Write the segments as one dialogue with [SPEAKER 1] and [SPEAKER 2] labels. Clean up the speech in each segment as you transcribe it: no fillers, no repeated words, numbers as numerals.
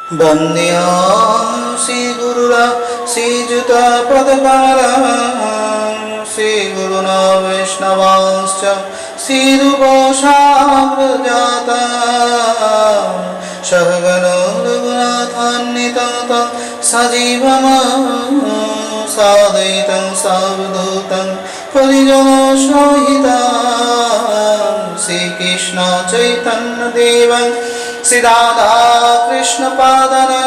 [SPEAKER 1] वन्द्यां श्रीगुरुरा श्रीयुता पदकारा श्रीगुरुना वैष्णवांश्च श्रीरूपसाग्रजाता सहगणो रघुनाथान्वितं सजीवं साद्वैतं सावधूतं परिजनसहितं श्रीकृष्ण चैतन्य देवं श्री राधा कृष्ण पादना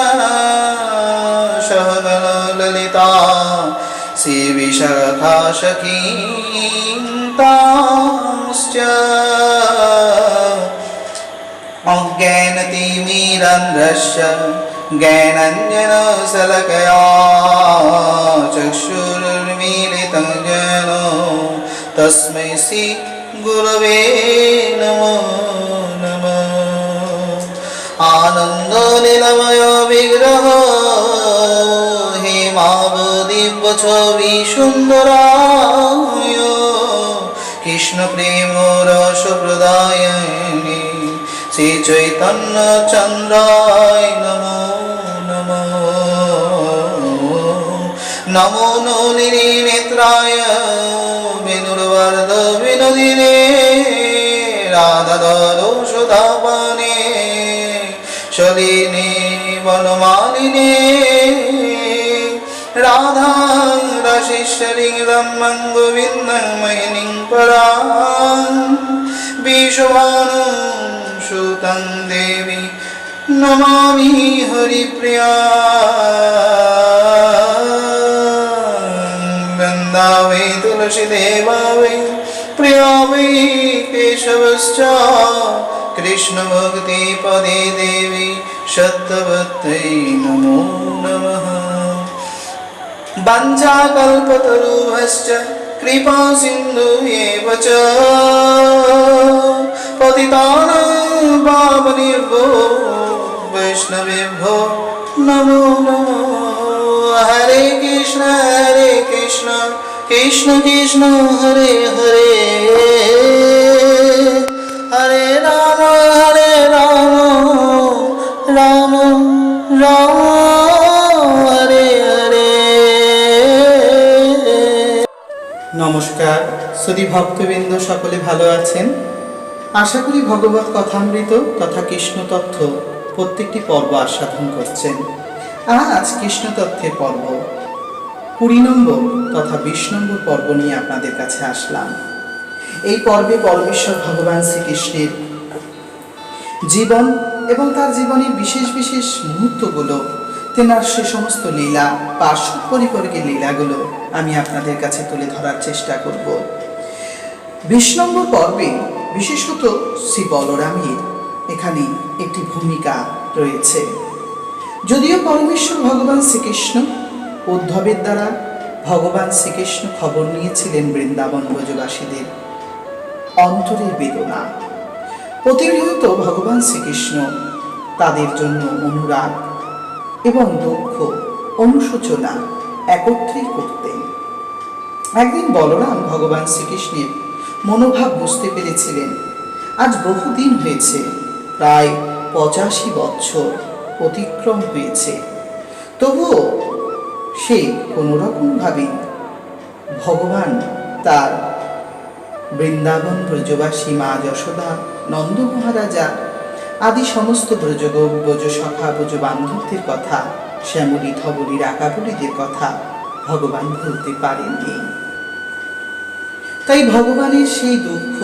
[SPEAKER 1] सहगण ललिता श्री विशाखा सखींताश्च अज्ञानतिमिरान्धस्य ज्ञानाञ्जनशलाकया चक्षुरुन्मीलितं येन तस्मै श्री गुरवे नमो नमः। आनंद नीलमय विग्रह हेमावदिव्य छवि सुंदराय कृष्ण प्रेम रस प्रदायिनी श्री चैतन्य चंद्राय नमो नमः। नमो नलिनी नेत्राय विनुर्वर्ध विनोदिने राधाधरो सुधापाने शलिनी वनमालिनी राधा रसिश्वरीं रम्यं गोविन्दं मोहिनीं परां विश्वभानुं सुतं देवी नमामि हरिप्रियां। वृन्दावै तुलसीदेवा वै प्रिया वै केशवश्च कृष्ण भक्ति पदे देवी सत्यवत्यै नमो नमः। वाञ्छाकल्पतरुभ्यश्च कृपा सिन्धुभ्येव च पतितानां पावनेभ्यो वैष्णवेभ्यो नमो नमः। हरे कृष्ण कृष्ण कृष्ण हरे हरे हरे राम राम राम हरे हरे। नमस्कार सुधी भक्तबृंद सकले भालो आছেন। आशा करी भगवत कथामृत तथा कृष्ण तत्व प्रत्येकटी पर्व आस्वादन करছেন। आज कृष्ण तत्त्वेर पर्व 20 নম্বর तथा 20 নম্বর पर्व নিয়ে আপনাদের কাছে আসলাম। এই পর্বে পরমেশ্বর ভগবান শ্রীকৃষ্ণের জীবন এবং তার জীবনের বিশেষ বিশেষ মুহূর্তগুলো, তেনার সে সমস্ত লীলা, পার্শ্ব পরিপর্কের লীলাগুলো আমি আপনাদের কাছে তুলে ধরার চেষ্টা করব। 20 নম্বর পর্বে বিশেষত শ্রী বলরামের এখানে একটি ভূমিকা রয়েছে। যদিও পরমেশ্বর ভগবান শ্রীকৃষ্ণ উদ্ধবের দ্বারা ভগবান শ্রীকৃষ্ণ খবর নিয়েছিলেন বৃন্দাবন ব্রজবাসীদের অন্তরের বেদনা, প্রতিনিয়ত ভগবান শ্রীকৃষ্ণ তাদের জন্য অনুরাগ এবং দুঃখ অনুশোচনা একত্রেই করতেন। একদিন বলরাম ভগবান শ্রীকৃষ্ণের মনোভাব বুঝতে পেরেছিলেন। আজ বহুদিন হয়েছে, প্রায় 85 বছর অতিক্রম হয়েছে, তবুও সে কোনোরকমভাবে ভগবান তার বৃন্দাবন ব্রজবাসী মা যশোদা, নন্দ মহারাজা আদি সমস্ত ব্রজগোপ, ব্রজসখা, ব্রজবান্ধবদের কথা, শ্যামলী, ধবলী, রাকাবলীদের কথা ভগবান ভুলতে পারেননি। তাই ভগবানের সেই দুঃখ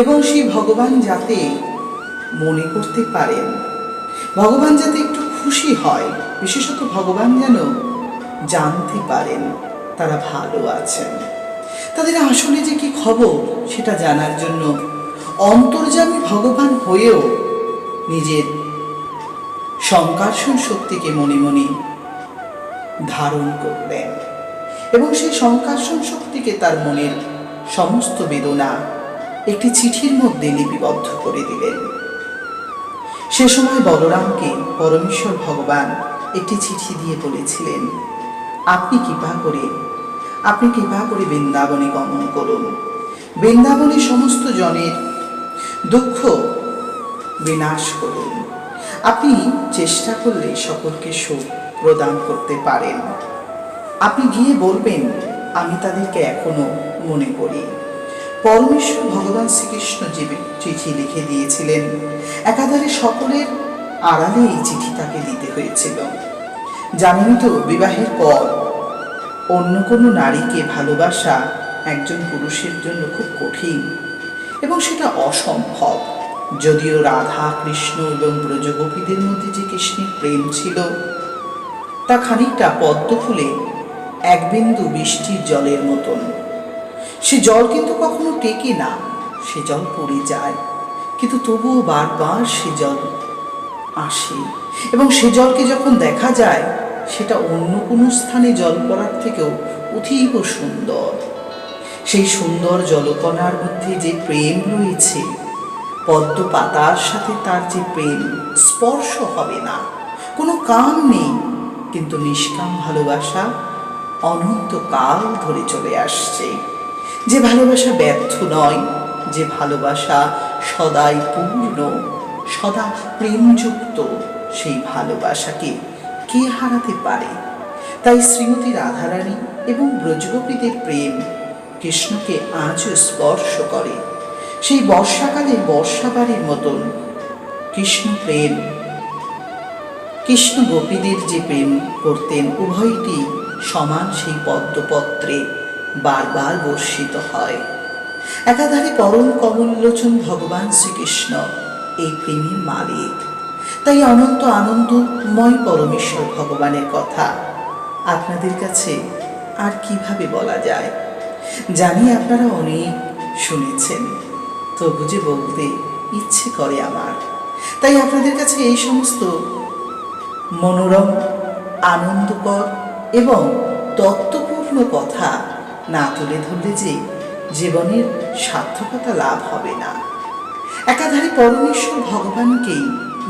[SPEAKER 1] এবং সেই ভগবান যাতে মনে করতে পারেন, ভগবান যাতে একটু খুশি হয়, বিশেষত ভগবান যেন জানতে পারেন তারা ভালো আছেন, তাদের আসলে যে কি খবর সেটা জানার জন্য অন্তর্যামী ভগবান হয়েও নিজের সংকর্ষণ শক্তিকে মনে মনে ধারণ করলেন এবং সেই সংকর্ষণ শক্তিকে তার মনের সমস্ত বেদনা একটি চিঠির মধ্যে লিপিবদ্ধ করে দিলেন। সে সময় বলরামকে পরমেশ্বর ভগবান একটি চিঠি দিয়ে বলেছিলেন, আপনি কৃপা করে বৃন্দাবনে গমন করুন, বৃন্দাবনে সমস্ত জনের দুঃখ বিনাশ করুন। আপনি চেষ্টা করলে সকলকে সুখ প্রদান করতে পারেন। আপনি গিয়ে বলবেন, আমি তাদেরকে এখনো মনে করি। পরমেশ্বর ভগবান শ্রীকৃষ্ণ যে চিঠি লিখে দিয়েছিলেন, একাধারে সকলের আড়ালে এই চিঠি তাকে দিতে হয়েছিল। জানেন তো, বিবাহের পর অন্য কোনো নারীকে ভালোবাসা একজন পুরুষের জন্য খুব কঠিন এবং সেটা অসম্ভব। যদিও রাধা কৃষ্ণ এবং ব্রজগোপীদের মধ্যে যে কৃষ্ণের প্রেম ছিল তা খানিকটা পদ্ম ফুলে এক বিন্দু বৃষ্টির জলের মতন। সে জল কিন্তু কখনো টেকে না, সে জল পড়ে যায়, কিন্তু তবুও বারবার সে জল আসে এবং সে জলকে যখন দেখা যায় সেটা অন্য কোনো স্থানে জল পড়ার থেকেও অতীব সুন্দর। সেই সুন্দর জলকণার মধ্যে যে প্রেম রয়েছে, পদ্ম পাতার সাথে তার যে প্রেম, স্পর্শ হবে না, কোনো কাম নেই, কিন্তু নিষ্কাম ভালোবাসা অনন্তকাল ধরে চলে আসছে। যে ভালোবাসা ব্যর্থ নয়, যে ভালোবাসা সদাই পূর্ণ, সদা প্রেমযুক্ত, সেই ভালোবাসাকে কে হারাতে পারে? তাই শ্রীমতী রাধারানী এবং ব্রজগোপীদের প্রেম কৃষ্ণকে আজও স্পর্শ করে। সেই বর্ষাকালে বর্ষাবাড়ির মতন কৃষ্ণ প্রেম, কৃষ্ণ গোপীদের যে প্রেম করতেন, উভয়টি সমান সেই পদ্মপত্রে বারবার বর্ষিত হয়। একাধারে পরম কমললোচন ভগবান শ্রীকৃষ্ণ এই প্রেমের মালিক। তাই অনন্ত আনন্দময় পরমেশ্বর ভগবানের কথা আপনাদের কাছে আর কিভাবে বলা যায়? জানি আপনারা অনেক শুনেছেন, তবু যে বলতে ইচ্ছে করে আমার। তাই আপনাদের কাছে এই সমস্ত মনোরম, আনন্দকর এবং তত্ত্বপূর্ণ কথা না তুলে ধরলে যে জীবনের সার্থকতা লাভ হবে না। একাধারে পরমেশ্বর ভগবানকেই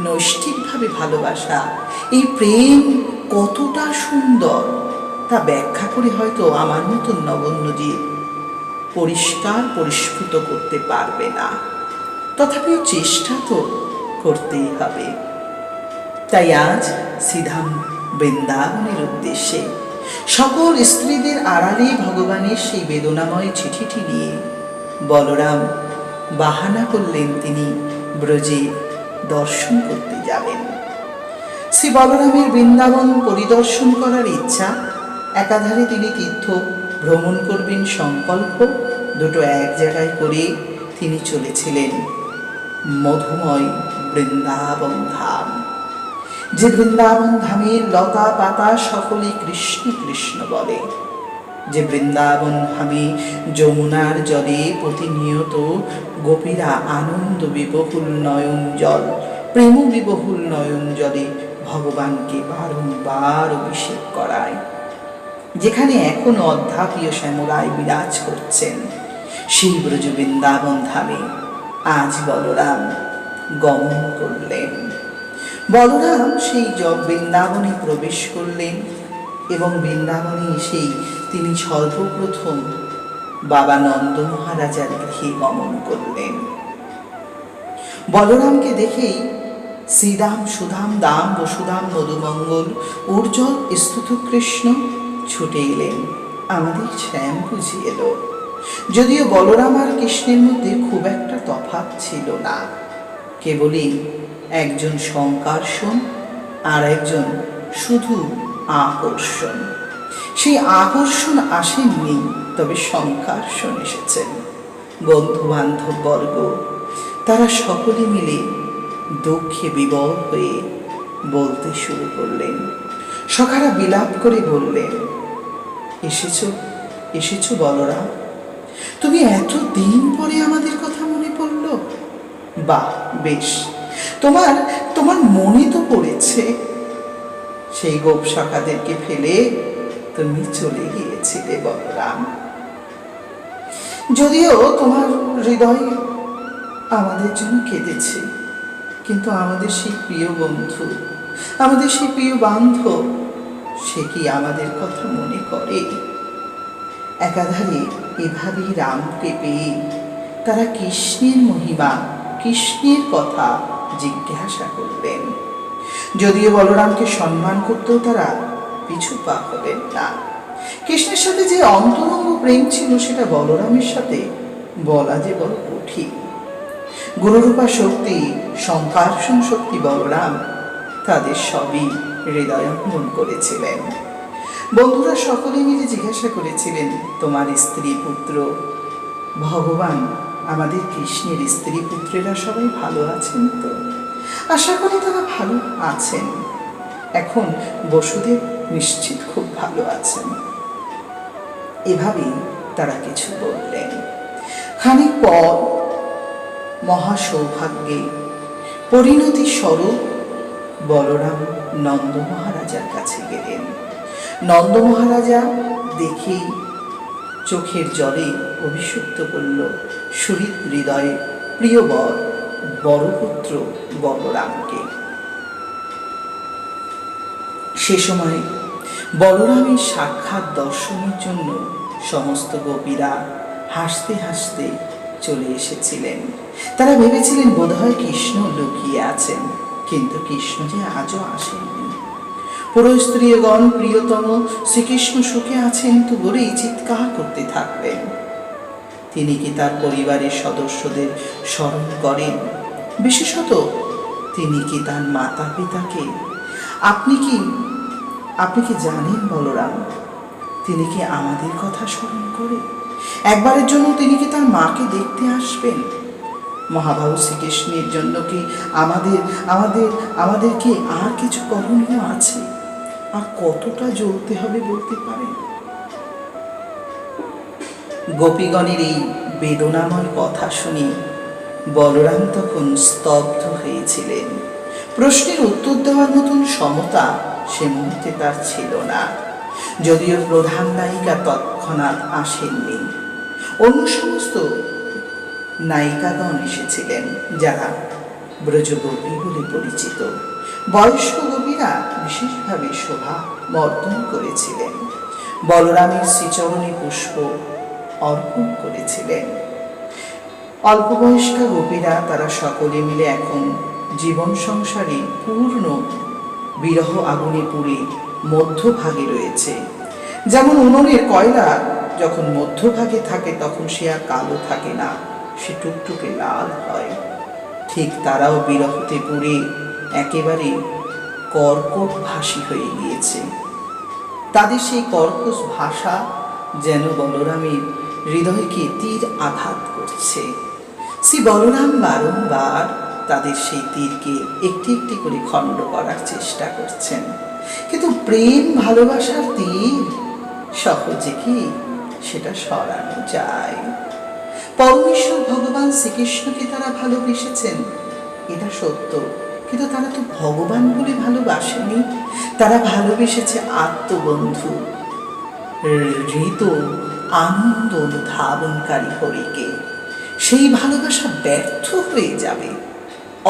[SPEAKER 1] নৈষ্ঠিকভাবে ভালোবাসা, এই প্রেম কতটা সুন্দর তা ব্যাখ্যা করে হয়তো আমার মতন নগণ্যজীব পরিষ্কার পরিস্ফুট করতে পারবে না, তথাপিও চেষ্টা তো করতেই হবে। তাই আজ শ্রীধাম বৃন্দাবনের উদ্দেশ্যে সকল স্ত্রীদের আড়ালে ভগবানের সেই বেদনাময় চিঠিটি নিয়ে বলরাম বাহানা করলেন তিনি ব্রজে দর্শন করতে যাবেন। শ্রী বলরামের বৃন্দাবন পরিদর্শন করার ইচ্ছা, একাধারে তিনি তীর্থ ভ্রমণ করবেন সংকল্প, দুটো এক জায়গায় করে তিনি চলেছিলেন মধুময় বৃন্দাবন ধাম। যে বৃন্দাবন ধামের লতা পাতা সকলে কৃষ্ণ কৃষ্ণ বলে, যে বৃন্দাবন ধামে যমুনার জলে প্রতিনিয়ত গোপীরা আনন্দ বিবহুল নয়ন জল, প্রেম বিবহুল নয়ন জলে ভগবানকে বারংবার অভিষেক করায়, যেখানে এখনো অধ্যাপীয় শ্যামলায় বিরাজ করছেন, সেই ব্রজ বৃন্দাবন ধামে আজ বলরাম গমন করলেন। বলরাম সেই বৃন্দাবনে প্রবেশ করলেন এবং বৃন্দাবনে এসেই তিনি সর্বপ্রথম বাবা নন্দ মহারাজার গৃহে গমন করলেন। বলরামকে দেখেই শ্রীদাম সুধাম দাম বসুদাম মধুমঙ্গল উর্জ্বল স্তুত কৃষ্ণ ছুটে এলেন, আমাদের শ্যাম বুঝি এলো। যদিও বলরাম আর কৃষ্ণের মধ্যে খুব একটা তফাৎ ছিল না, কেবলই একজন সংকর্ষণ আর একজন শুধু আকর্ষণ। সেই আকর্ষণ আসেননি, তবে সংকর্ষণ এসেছেন। বন্ধু বান্ধব বর্গ তারা সকলে মিলে দুঃখে বিবল হয়ে বলতে শুরু করলেন। সখারা বিলাপ করে বললেন, এসেছো এসেছো বলরাম, তুমি এত দিন পরে আমাদের কথা মনে পড়ল? বাহ, বেশ, তোমার তোমার মনে তো পড়েছে। সেই গোপ সখাদেরকে ফেলে তুমি চলে গিয়েছিলে বলরাম। যদিও তোমার হৃদয় আমাদের জন্য কেঁদেছে, কিন্তু আমাদের সেই প্রিয় বন্ধু, আমাদের সেই প্রিয় বান্ধব, সে কি আমাদের কথা মনে করে? একাধারে এভাবেই রামকে পেয়ে তারা কৃষ্ণের মহিমা, কৃষ্ণের কথা জিজ্ঞাসা করলেন। যদিও বলরামকে সম্মান করতেও তারা পিছু পা হলেন না। কৃষ্ণের সাথে যে অন্তরঙ্গ প্রেম ছিল সেটা বলরামের সাথে বলা যে বড় কঠিন। গুণরূপা শক্তি, সংকর্ষণ শক্তি বলরাম তাদের সবই হৃদয়ঙ্গম করেছিলেন। বন্ধুরা সকলে মিলে জিজ্ঞাসা করেছিলেন, তোমার স্ত্রী পুত্র ভগবান আমাদের কৃষ্ণের স্ত্রী পুত্রেরা সবাই ভালো আছেন তো? আশা করি তারা ভালো আছেন। এখন বসুদেব নিশ্চিত খুব ভালো আছেন। এভাবেই তারা কিছু বললেন। খানিক পর মহা সৌভাগ্যে পরিণতি স্বরূপ বলরাম নন্দ মহারাজার কাছে গেলেন। নন্দ মহারাজা দেখেই চোখের জলে অভিষিক্ত করল সুহৃদ হৃদয়ে প্রিয় বড় পুত্র বলরামকে। সে সময় বলরামের সাক্ষাৎ দর্শনের জন্য সমস্ত গোপীরা হাসতে হাসতে চলে এসেছিলেন। তারা ভেবেছিলেন বোধহয় কৃষ্ণ লুকিয়ে আছেন, কিন্তু কৃষ্ণ যে আজও আসেননি। পুরো স্ত্রীগণ প্রিয়তম শ্রীকৃষ্ণ সুখে আছেন তো বলেই চিৎকার করতে থাকবেন। তিনি কি তার পরিবারের সদস্যদের স্মরণ করেন? বিশেষত তিনি কি তার মাতা পিতাকে? আপনি কি জানেন বলরাম, তিনি কি আমাদের কথা স্মরণ করে? একবারের জন্য তিনি কি তার মাকে দেখতে আসবেন? মহাবাহু শ্রীকৃষ্ণের জন্য কি আমাদের কি আর কিছু করণীয় আছে? আর কতটা জ্বলতে হবে বলতে পারেন? গোপীগণের এই বেদনাময় কথা শুনে বলরাম তখন স্তব্ধ হয়েছিলেন। প্রশ্নের উত্তর দেওয়ার মতন সমতা সে মুহূর্তে তার ছিল না। যদিও প্রধান নায়িকা তৎক্ষণাৎ আসেননি, অন্য সমস্ত নায়িকাগণ এসেছিলেন, যারা ব্রজগোপী বলে পরিচিত। বয়স্ক গোপীরা বিশেষভাবে শোভা বর্ধন করেছিলেন, বলরামের শ্রীচরণে পুষ্প অর্পণ করেছিলেন। অল্প বয়স্কা গোপীরা তারা সকলে মিলে এখন জীবন সংসারে পূর্ণ বিরহ আগুনে পুড়ে মধ্যভাগে রয়েছে। যেমন উনুনের কয়লা যখন মধ্যভাগে থাকে তখন সে আর কালো থাকে না, সে টুকটুকে লাল হয়। ঠিক তারাও বিরহতে পুড়ে একেবারে কর্কট ভাসী হয়ে গিয়েছে। তাদের সেই কর্কশ ভাষা যেন বলরামের হৃদয়কে তীর আঘাত করছে। শ্রী বলরাম বারংবার তাদের সেই তীরকে একটি একটি করে খণ্ড করার চেষ্টা করছেন, কিন্তু প্রেম ভালোবাসার তীর সহজে কি সেটা সরানো যায়? পরমেশ্বর ভগবান শ্রীকৃষ্ণকে তারা ভালোবেসেছেন, এটা সত্য, কিন্তু তারা তো ভগবান বলে ভালোবাসেনি। তারা ভালোবেসেছে আত্মবন্ধু হৃত আনন্দ অনুধাবনকারী হরিকে। সেই ভালোবাসা ব্যর্থ হয়ে যাবে।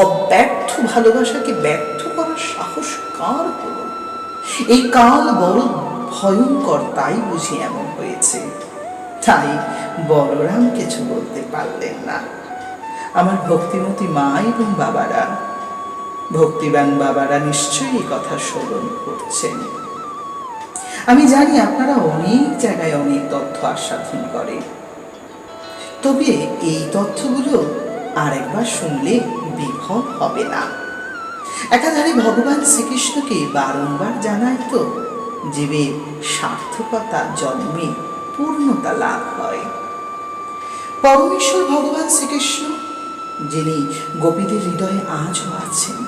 [SPEAKER 1] অব্যর্থ ভালোবাসাকে ব্যর্থ করার সাহস কার হলো? এই কাল বড় ভয়ঙ্কর, তাই বুঝি এমন হয়েছে। তাই বলরাম কিছু বলতে পারলেন না। আমার ভক্তিমতী মা এবং বাবারা, ভক্তিবান বাবারা নিশ্চয়ই এই কথা স্মরণ করছেন। আমি জানি আপনারা অনেক জায়গায় অনেক তথ্য আস্বাদন করেন, তবে এই তথ্যগুলো আরেকবার শুনলে বিফল হবে না। একাধারে ভগবান শ্রীকৃষ্ণকে বারংবার জানায় তো জীবের সার্থকতা জন্মে পূর্ণতা লাভ হয়। পরমেশ্বর ভগবান শ্রীকৃষ্ণ যিনি গোপীদের হৃদয়ে আজও আছেন,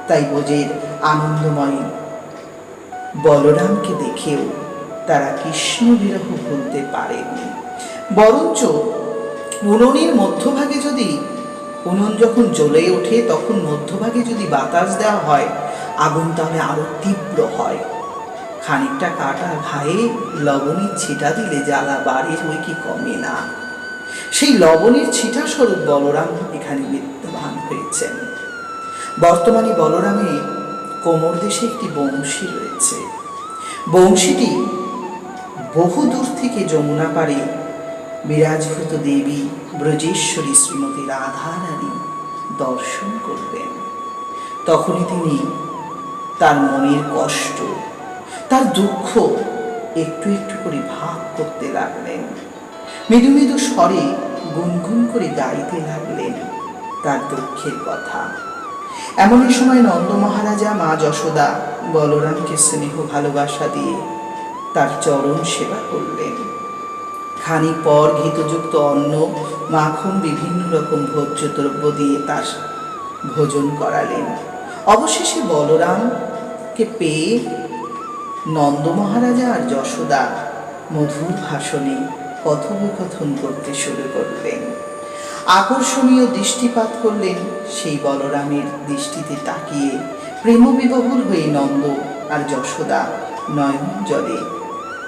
[SPEAKER 1] তাই বোঝের আনন্দময় বলরামকে দেখেও তারা কৃষ্ণ বিরহ ভুলতে পারেননি। বরঞ্চ উনুনের মধ্যভাগে যদি উনুন যখন জ্বলে ওঠে তখন মধ্যভাগে যদি বাতাস দেওয়া হয়, আগুন তাহলে আরো তীব্র হয়। খানিকটা কাটা ঘায়ে লবণের ছিটা দিলে জ্বালা বাড়ে, ওই কি কমে না। সেই লবণের ছিটা স্বরূপ বলরাম এখানে বিদ্যমান হয়েছেন। বর্তমানে বলরামের কোমর দেশে একটি বংশী রয়েছে। বংশীটি বহু দূর থেকে যমুনা পারে বিরাজভূত দেবী ব্রজেশ্বরী শ্রীমতী রাধা রানী দর্শন করবেন। তখনই তিনি তার মনের কষ্ট, তার দুঃখ একটু একটু করে ভাগ করতে লাগলেন। মৃদু মৃদু স্বরে গুনগুন করে গাইতে লাগলেন তার দুঃখের কথা। এমনই সময় নন্দ মহারাজা মা যশোদা বলরামকে স্নেহ ভালোবাসা দিয়ে তার চরণ সেবা করলেন। খানিক পর ঘৃতযুক্ত অন্ন, মাখন, বিভিন্ন রকম ভোজ্য দ্রব্য দিয়ে তার ভোজন করালেন। অবশেষে বলরামকে পেয়ে নন্দ মহারাজা আর যশোদা মধুর ভাষণে কথোপকথন করতে শুরু করলেন। আকর্ষণীয় দৃষ্টিপাত করলেন সেই বলরামের দৃষ্টিতে তাকিয়ে প্রেমবিবহুল হয়ে নন্দ আর যশোদা নয়ন জলে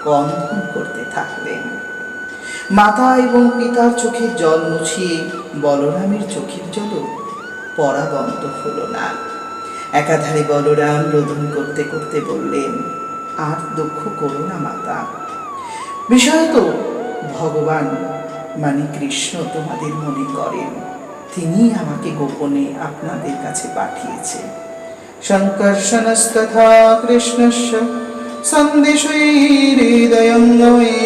[SPEAKER 1] ক্রন্দন করতে থাকলেন। মাতা এবং পিতার চোখের জল মুছিয়ে বলরামের চোখের জলও পড়া বন্ধ হলো না। একাধারে বলরাম রোদন করতে করতে বললেন, আর দুঃখ করো না মাতা, বিষয় তো ভগবান মানে কৃষ্ণ তোমাদের মনে করেন, তিনি আমাকে গোপনে আপনাদের কাছে পাঠিয়েছে। সংকর্ষণস্তথা কৃষ্ণস্য সন্দেশৈহৃদয়ং নয়ে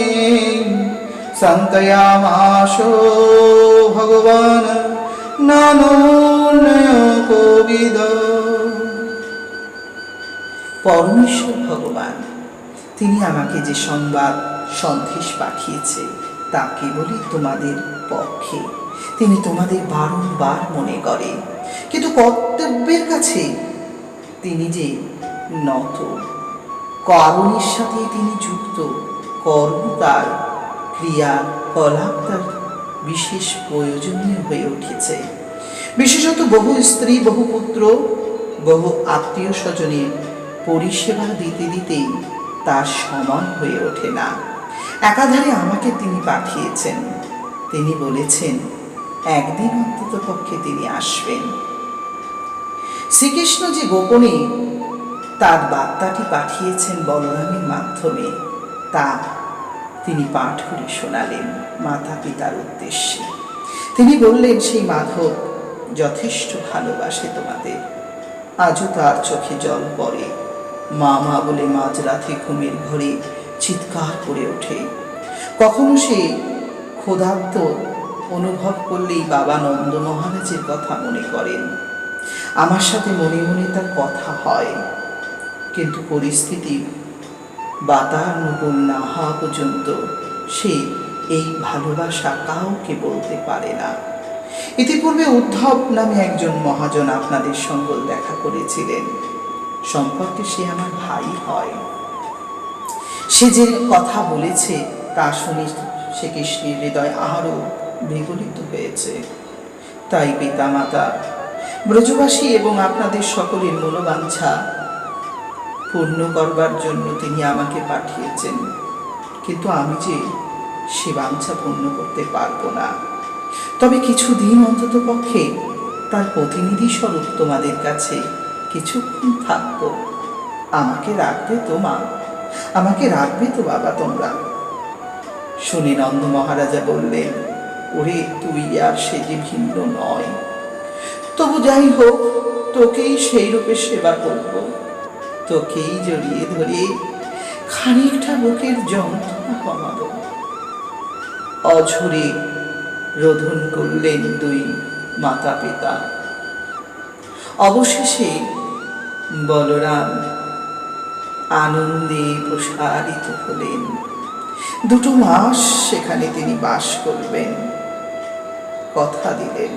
[SPEAKER 1] সন্তয়ামাশো ভগবান নানোন্নয় কোবিদ। পরমেশ্বর ভগবান তিনি আমাকে যে সংবাদ সন্দেশ পাঠিয়েছে তা কেবলই তোমাদের পক্ষে। তিনি তোমাদের বারংবার মনে করেন, কিন্তু কর্তব্যের কাছে তিনি যে নত, কারণের সাথে তিনি যুক্ত, কর্ম তার, ক্রিয়া কলাপ তার বিশেষ প্রয়োজনীয় হয়ে উঠেছে। বিশেষত বহু স্ত্রী, বহু পুত্র, বহু আত্মীয় স্বজনের পরিষেবা দিতে দিতেই তার সময় হয়ে ওঠে না। একাধারে আমাকে তিনি পাঠিয়েছেন। তিনি বলেছেন একদিন অন্তত পক্ষে তিনি আসবেন। শ্রীকৃষ্ণ যে গোপনে তার বার্তাটি পাঠিয়েছেন বলরামের মাধ্যমে, তা তিনি পাঠ করে শোনালেন মাতা পিতার উদ্দেশ্যে। তিনি বললেন, সেই মাধব যথেষ্ট ভালোবাসে তোমাদের। আজও তার চোখে জল পড়ে, মা মা বলে মাঝরাতে ঘুমের ঘরে চিৎকার করে ওঠে। কখনো সে ক্ষুধার্ত অনুভব করলেই বাবা নন্দ মহারাজের কথা মনে করেন। আমার সাথে মনে মনে তার কথা হয়, কিন্তু পরিস্থিতি বাতানুকূল না হওয়া পর্যন্ত সে এই ভালোবাসা কাউকে বলতে পারে না। ইতিপূর্বে উদ্ধব নামে একজন মহাজন আপনাদের সঙ্গে দেখা করেছিলেন। সম্পর্কে সে আমার ভাই হয়। সে যে কথা বলেছে তা শুনে শ্রীকৃষ্ণের হৃদয় আরও বিগলিত হয়েছে। তাই পিতামাতা, ব্রজবাসী এবং আপনাদের সকলের মনোবাঞ্ছা পূর্ণ করবার জন্য তিনি আমাকে পাঠিয়েছেন, কিন্তু আমি যে সে বাঞ্ছা পূর্ণ করতে পারবো না। তবে কিছুদিন অন্তত পক্ষে তার প্রতিনিধি স্বরূপ তোমাদের কাছে কিছুক্ষণ থাকবো। আমাকে রাখবে তো মা, আমাকে রাখবে তো বাবা তোমরা? শুনে নন্দ মহারাজা বললেন, ওরে তুই আর সে যে ভিন্ন নয়, তবু যাই হোক তোকেই সেই রূপে সেবা করব। তোকেই জড়িয়ে ধরে খানিকটা বুকের যন্ত্রণা কমাব। অঝরে রোদন করলেন দুই মাতা পিতা। অবশেষে বলরাম আনন্দে প্রসারিত হলেন। 2 মাস সেখানে তিনি বাস করবেন, কথা দিলেন।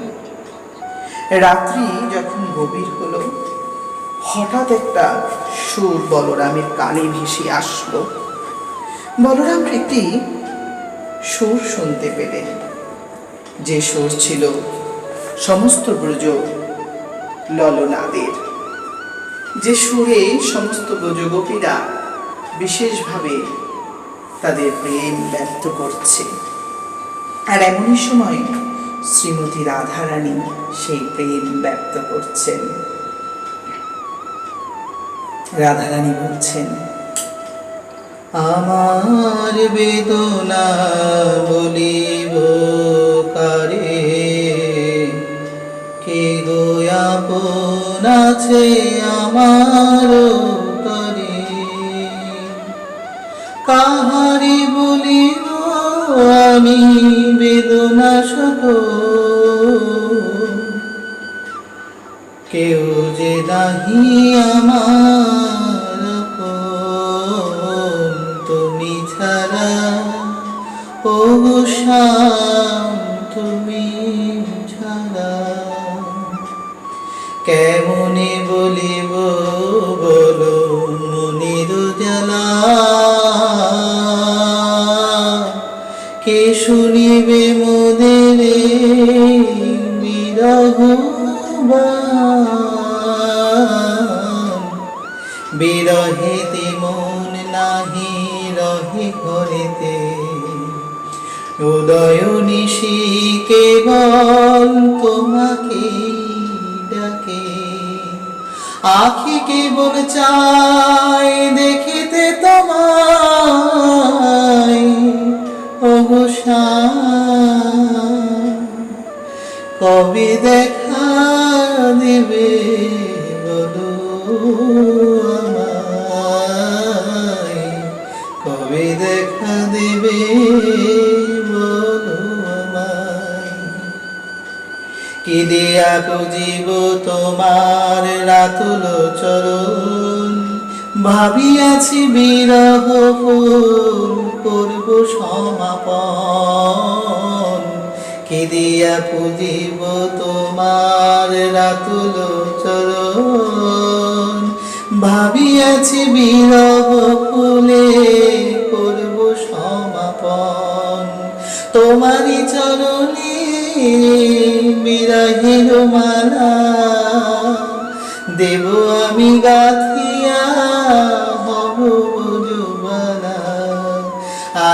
[SPEAKER 1] রাত্রি যখন গভীর হলো, হঠাৎ একটা সুর বলরামের কানে ভেসে আসলো। বলরাম একটি সুর শুনতে পেলেন, যে সুর ছিল সমস্ত ব্রজ ললনাদের, যে সুরে সমস্ত ব্রজগোপীরা বিশেষভাবে তাদের প্রেম ব্যক্ত করছে। আর এমনই সময় শ্রীমতী রাধারানী সেই প্রেম ব্যক্ত করছেন। রাধারানী বলছেন, আমার বেদনা বলিব কারে, কে গো আপন আছে আমার তরে, কাহারি বলিব আমি বেদনা শত, কেউ যে নাহি আমার আপন, তুমি ছাড়া ও শ্যাম তুমি ছাড়া। কেমনে বলিব বলো মনের জ্বালা, কে শুনিবে মোদের বিরহ বিরহেতে মন নাহি রহে ঘরেতে, উদয় নিশি কেবল তোমাকে ডাকে, আখি কেবল চায় দেখিতে তোমায় ওগো শ্যাম, কবে দেখা দেবে বলো আমায়, কবে দেখা দেবে বলো আমায়। কি দিয়া পুজিব তোমার রাতুল চরণ, ভাবিয়াছি বিরহ ফুল করব সমাপন, কি দিয়া পুজিব তোমার রাতুল চরণ, ভাবিয়াছি বিরহ ফুলে করব সমাপন, তোমারই চরণে বিরহের মালা দেব আমি গাথিয়া হব যুবালা,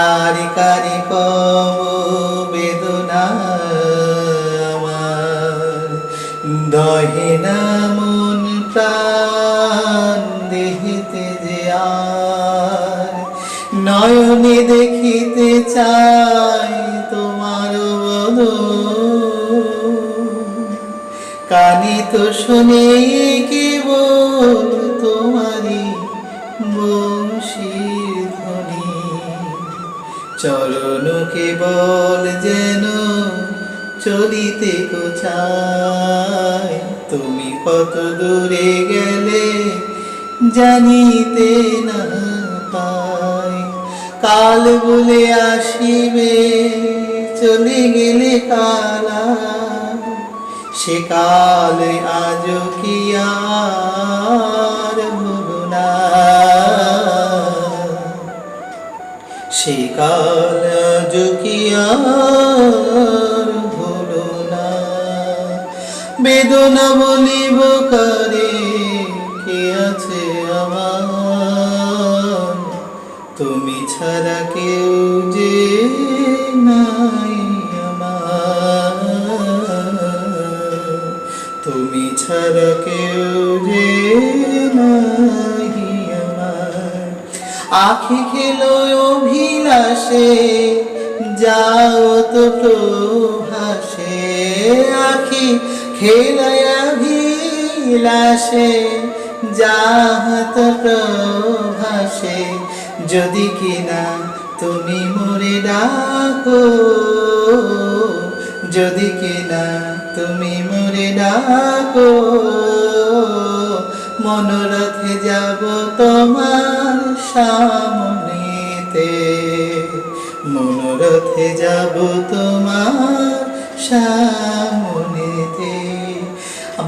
[SPEAKER 1] আর কারি কব বেদনা আমার, দহে না মন প্রাণ দেখিতে যে আর, নয়নে দেখিতে চাই তোমার বদন, কানে তো শুনে কেবল তোমারি বংশীর ধ্বনি, চরণ কেবল যেন চলিতে কোথায়, তুমি কত দূরে গেলে জানিতে না পাই, কাল বলে আসিবে চলে গেলে কালা, সে কাল আজ কি আর হলো না, সে কাল আজ কি আর হলো না। বেদনা বলিব কারে কে আছে আমার, তুমি ছাড়া কেউ যে নাই আমার, তুমি ছাড়া কেউ যে নাই আমার। আখি খেলো অভিলাষে যাও তো প্রভাসে, আখি খেলায় অভিলাষে যাহত প্রভাসে, যদি কিনা তুমি মোরে ডাকো, যদি কিনা তুমি মোরে ডাকো, মনোরথে যাব তোমার সামনেতে, মনোরথে যাব তোমার সামনেতে।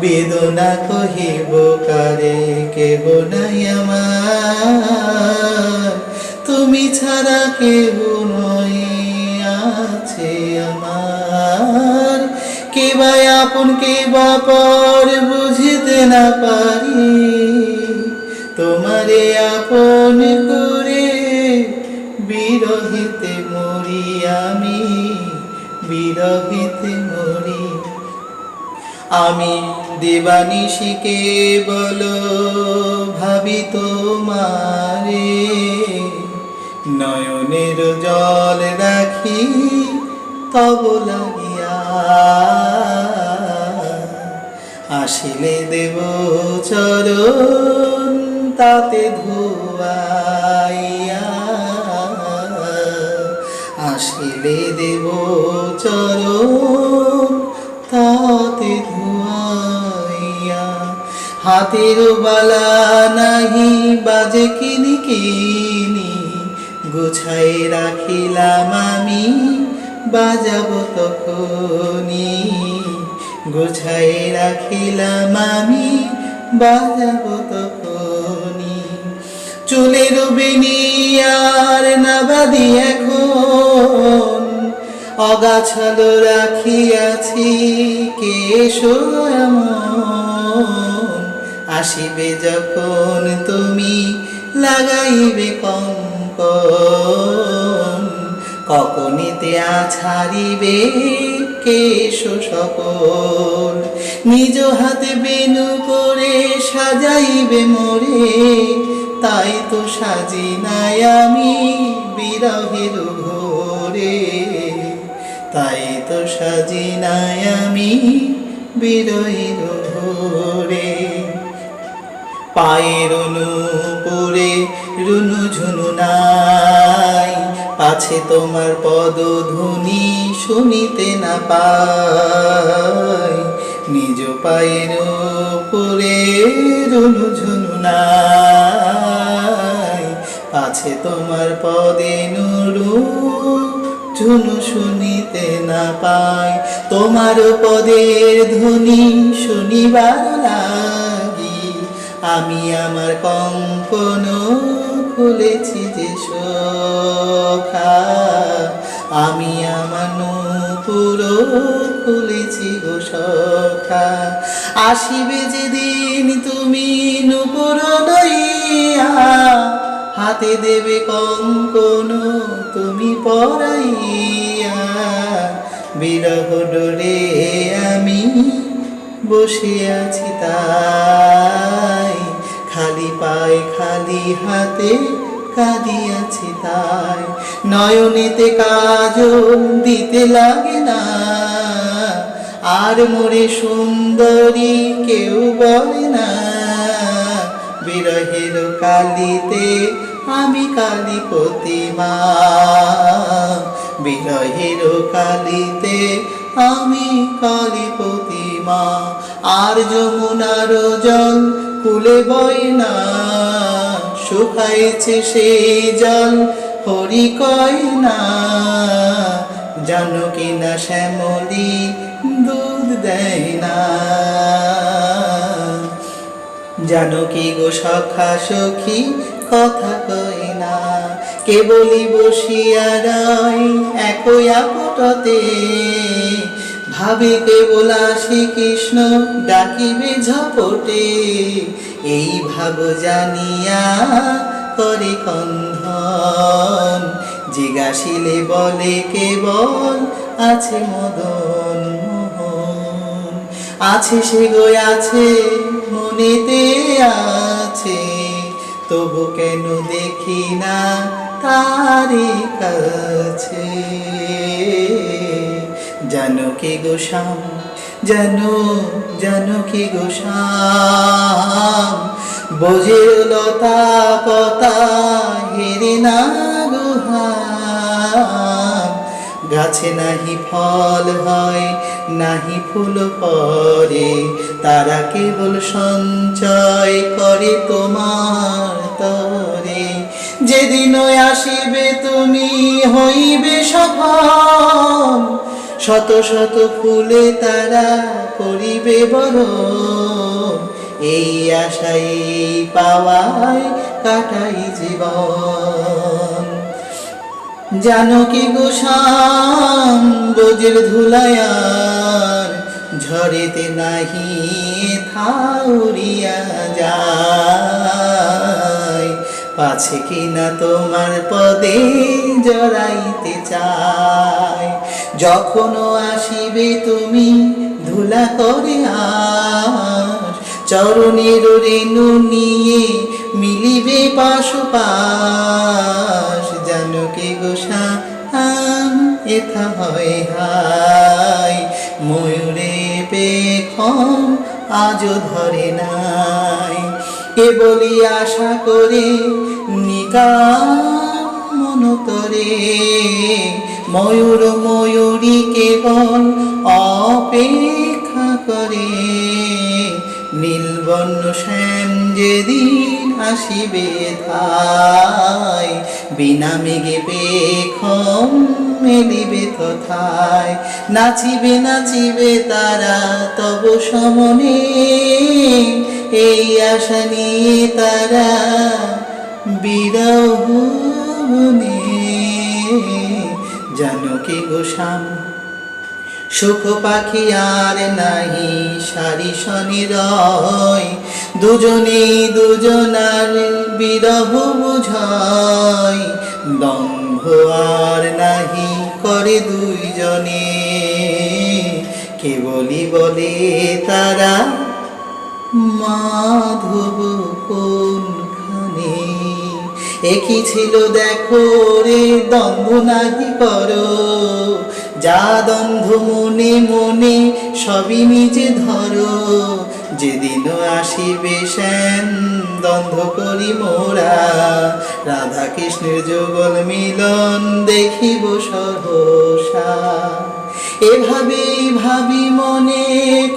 [SPEAKER 1] বেদনা কহিব কারে কেহ নাই আমার, তুমি ছাড়া কেহ নয় আছে আমার, কে বা আপন কে বা পর বুঝিতে না পারি, তোমারে আপন করে বিরহিতে মরি আমি, বিরহিতে মরি আমি। দিবানিশিকে বলো ভাবি তোমারে, নয়নের জল রাখি তব লাগিয়া, আসিলে দেব চরণ তাতে ধোয়াইয়া, আসিলে দেব চরণ তাতে ধোয়াইয়া। হাতের বালা নাহি বাজে কিনি কিনি, গোছায় রাখিলাম আমি বাজাবো তখনি, গোছায় রাখিলাম আমি বাজাবো তখনি। চুলের বেনি আর না বাঁধি এখন, অগাছালো রাখিয়াছি কেশ এমন। আসিবে যখন তুমি লাগাইবে কঙ্কন, ককনিতে আছাড়িবে কেশ সকল। নিজ হাতে বেনু করে সাজাইবে মোরে, তাই তো সাজি নাই আমি বিরহের ঘোরে, তাই তো সাজি নাই আমি বিরহের ঘোরে। পায়ের অনুপুরে রুনু ঝুনু নাই, পাছে তোমার পদধ্বনি শুনিতে না পাই। নিজ পায়ের উপরে রুনু ঝুনু নাই, পাছে তোমার পদে নুরু ঝুনু শুনিতে না পাই। তোমার পদের ধ্বনি শুনিবার লাগি আমি আমার কঙ্কন খুলেছি যে সখা, আমি আমার নূপুর খুলেছি গো সখা। আসিবে যেদিন তুমি নূপুর লইয়া, হাতে দেবে কঙ্কন তুমি পরাইয়া। বিরহ ডোরে আমি বসে আছি তাই, খালি পায়ে খালি হাতে কাঁদিয়াছি তাই। নয়নেতে কাজল দিতে লাগে না, আর মোরে সুন্দরী কেউ বলে না। বিরহের কালিতে আমি কালী প্রতিমা, বিরহের কালিতে আমি কালী প্রতিমা। আর যমুনার জল কুলে বয় না, শুকাইছে সেই জল হরি কয় না। জানো কি না শ্যামলী দুধ দেয় না, জানো কি গো সখা সখী কথা কয় না। কেবলই বসিয়া রয় একই আপটতে, ভাবে কেবল আসি কৃষ্ণ ডাকিবে ঝপটে। এই ভাব জানিয়া করে কন্ধন, জিজ্ঞাসিলে বলে কেবল আছে মদন মোহন। আছে সে গো আছে মনেতে আছে, তবু কেন দেখি না তারি কাছে। জানো কি গো শ্যাম, জানো জানো কি গো শ্যাম, বোঝের লতা পতা হেরে না গোহাম। গাছে নাহি ফল হয় নাহি ফুল পরে, তারা কেবল সঞ্চয় করে তোমার তরে। যেদিন আসিবে তুমি হইবে সফল, শত শত ফুলে তারা করিবে বরণ। এই আশাই পাওয়ায় কাটাই জীবন। জানো কি গো শ্যাম, বোঝের ধুলায়ার ঝড়েতে নাহি থাউরিয়া যায়। পাছে কিনা তোমার পদে জড়াইতে চায়। যখনও আসিবে তুমি ধুলা করে আস, চরণের রেণু নিয়ে মিলিবে পাশোপাশ। জানো কি গো শ্যাম এথা হয় হায়, ময়ূরে পেখম আজও ধরে নাই। কেবলই আশা করে নিকাম মনতরে, ময়ূর ময়ূরী কেবল অপেক্ষা করে। নীলবর্ণ শ্যাম যেদিন আসিবে ঠায়, বিনা মেঘে পেখম মেলিবে তথায়। নাচিবে নাচিবে তারা তব সমনে, এই আশা নিয়ে তারা বিরহ বনে। জানকী গোস্বাম সুখ পাখি আর নাহি সারি শনিরয়, দুজনে দুজনার বিরহ বুঝায়। দম্ভ আর নাহি করে দুইজনে, কেবলই বলে তারা মাধব কোনখানে। একই ছিল দেখো রে দ্বন্দ্ব নাহি করো, যা দ্বন্দ্ব মনে মনে সবই নিজে ধরো। যেদিন আসিবে শ্যাম দ্বন্দ্ব করি মোরা, রাধা কৃষ্ণের যুগল মিলন দেখিব সহসা। এভাবেই ভাবি মনে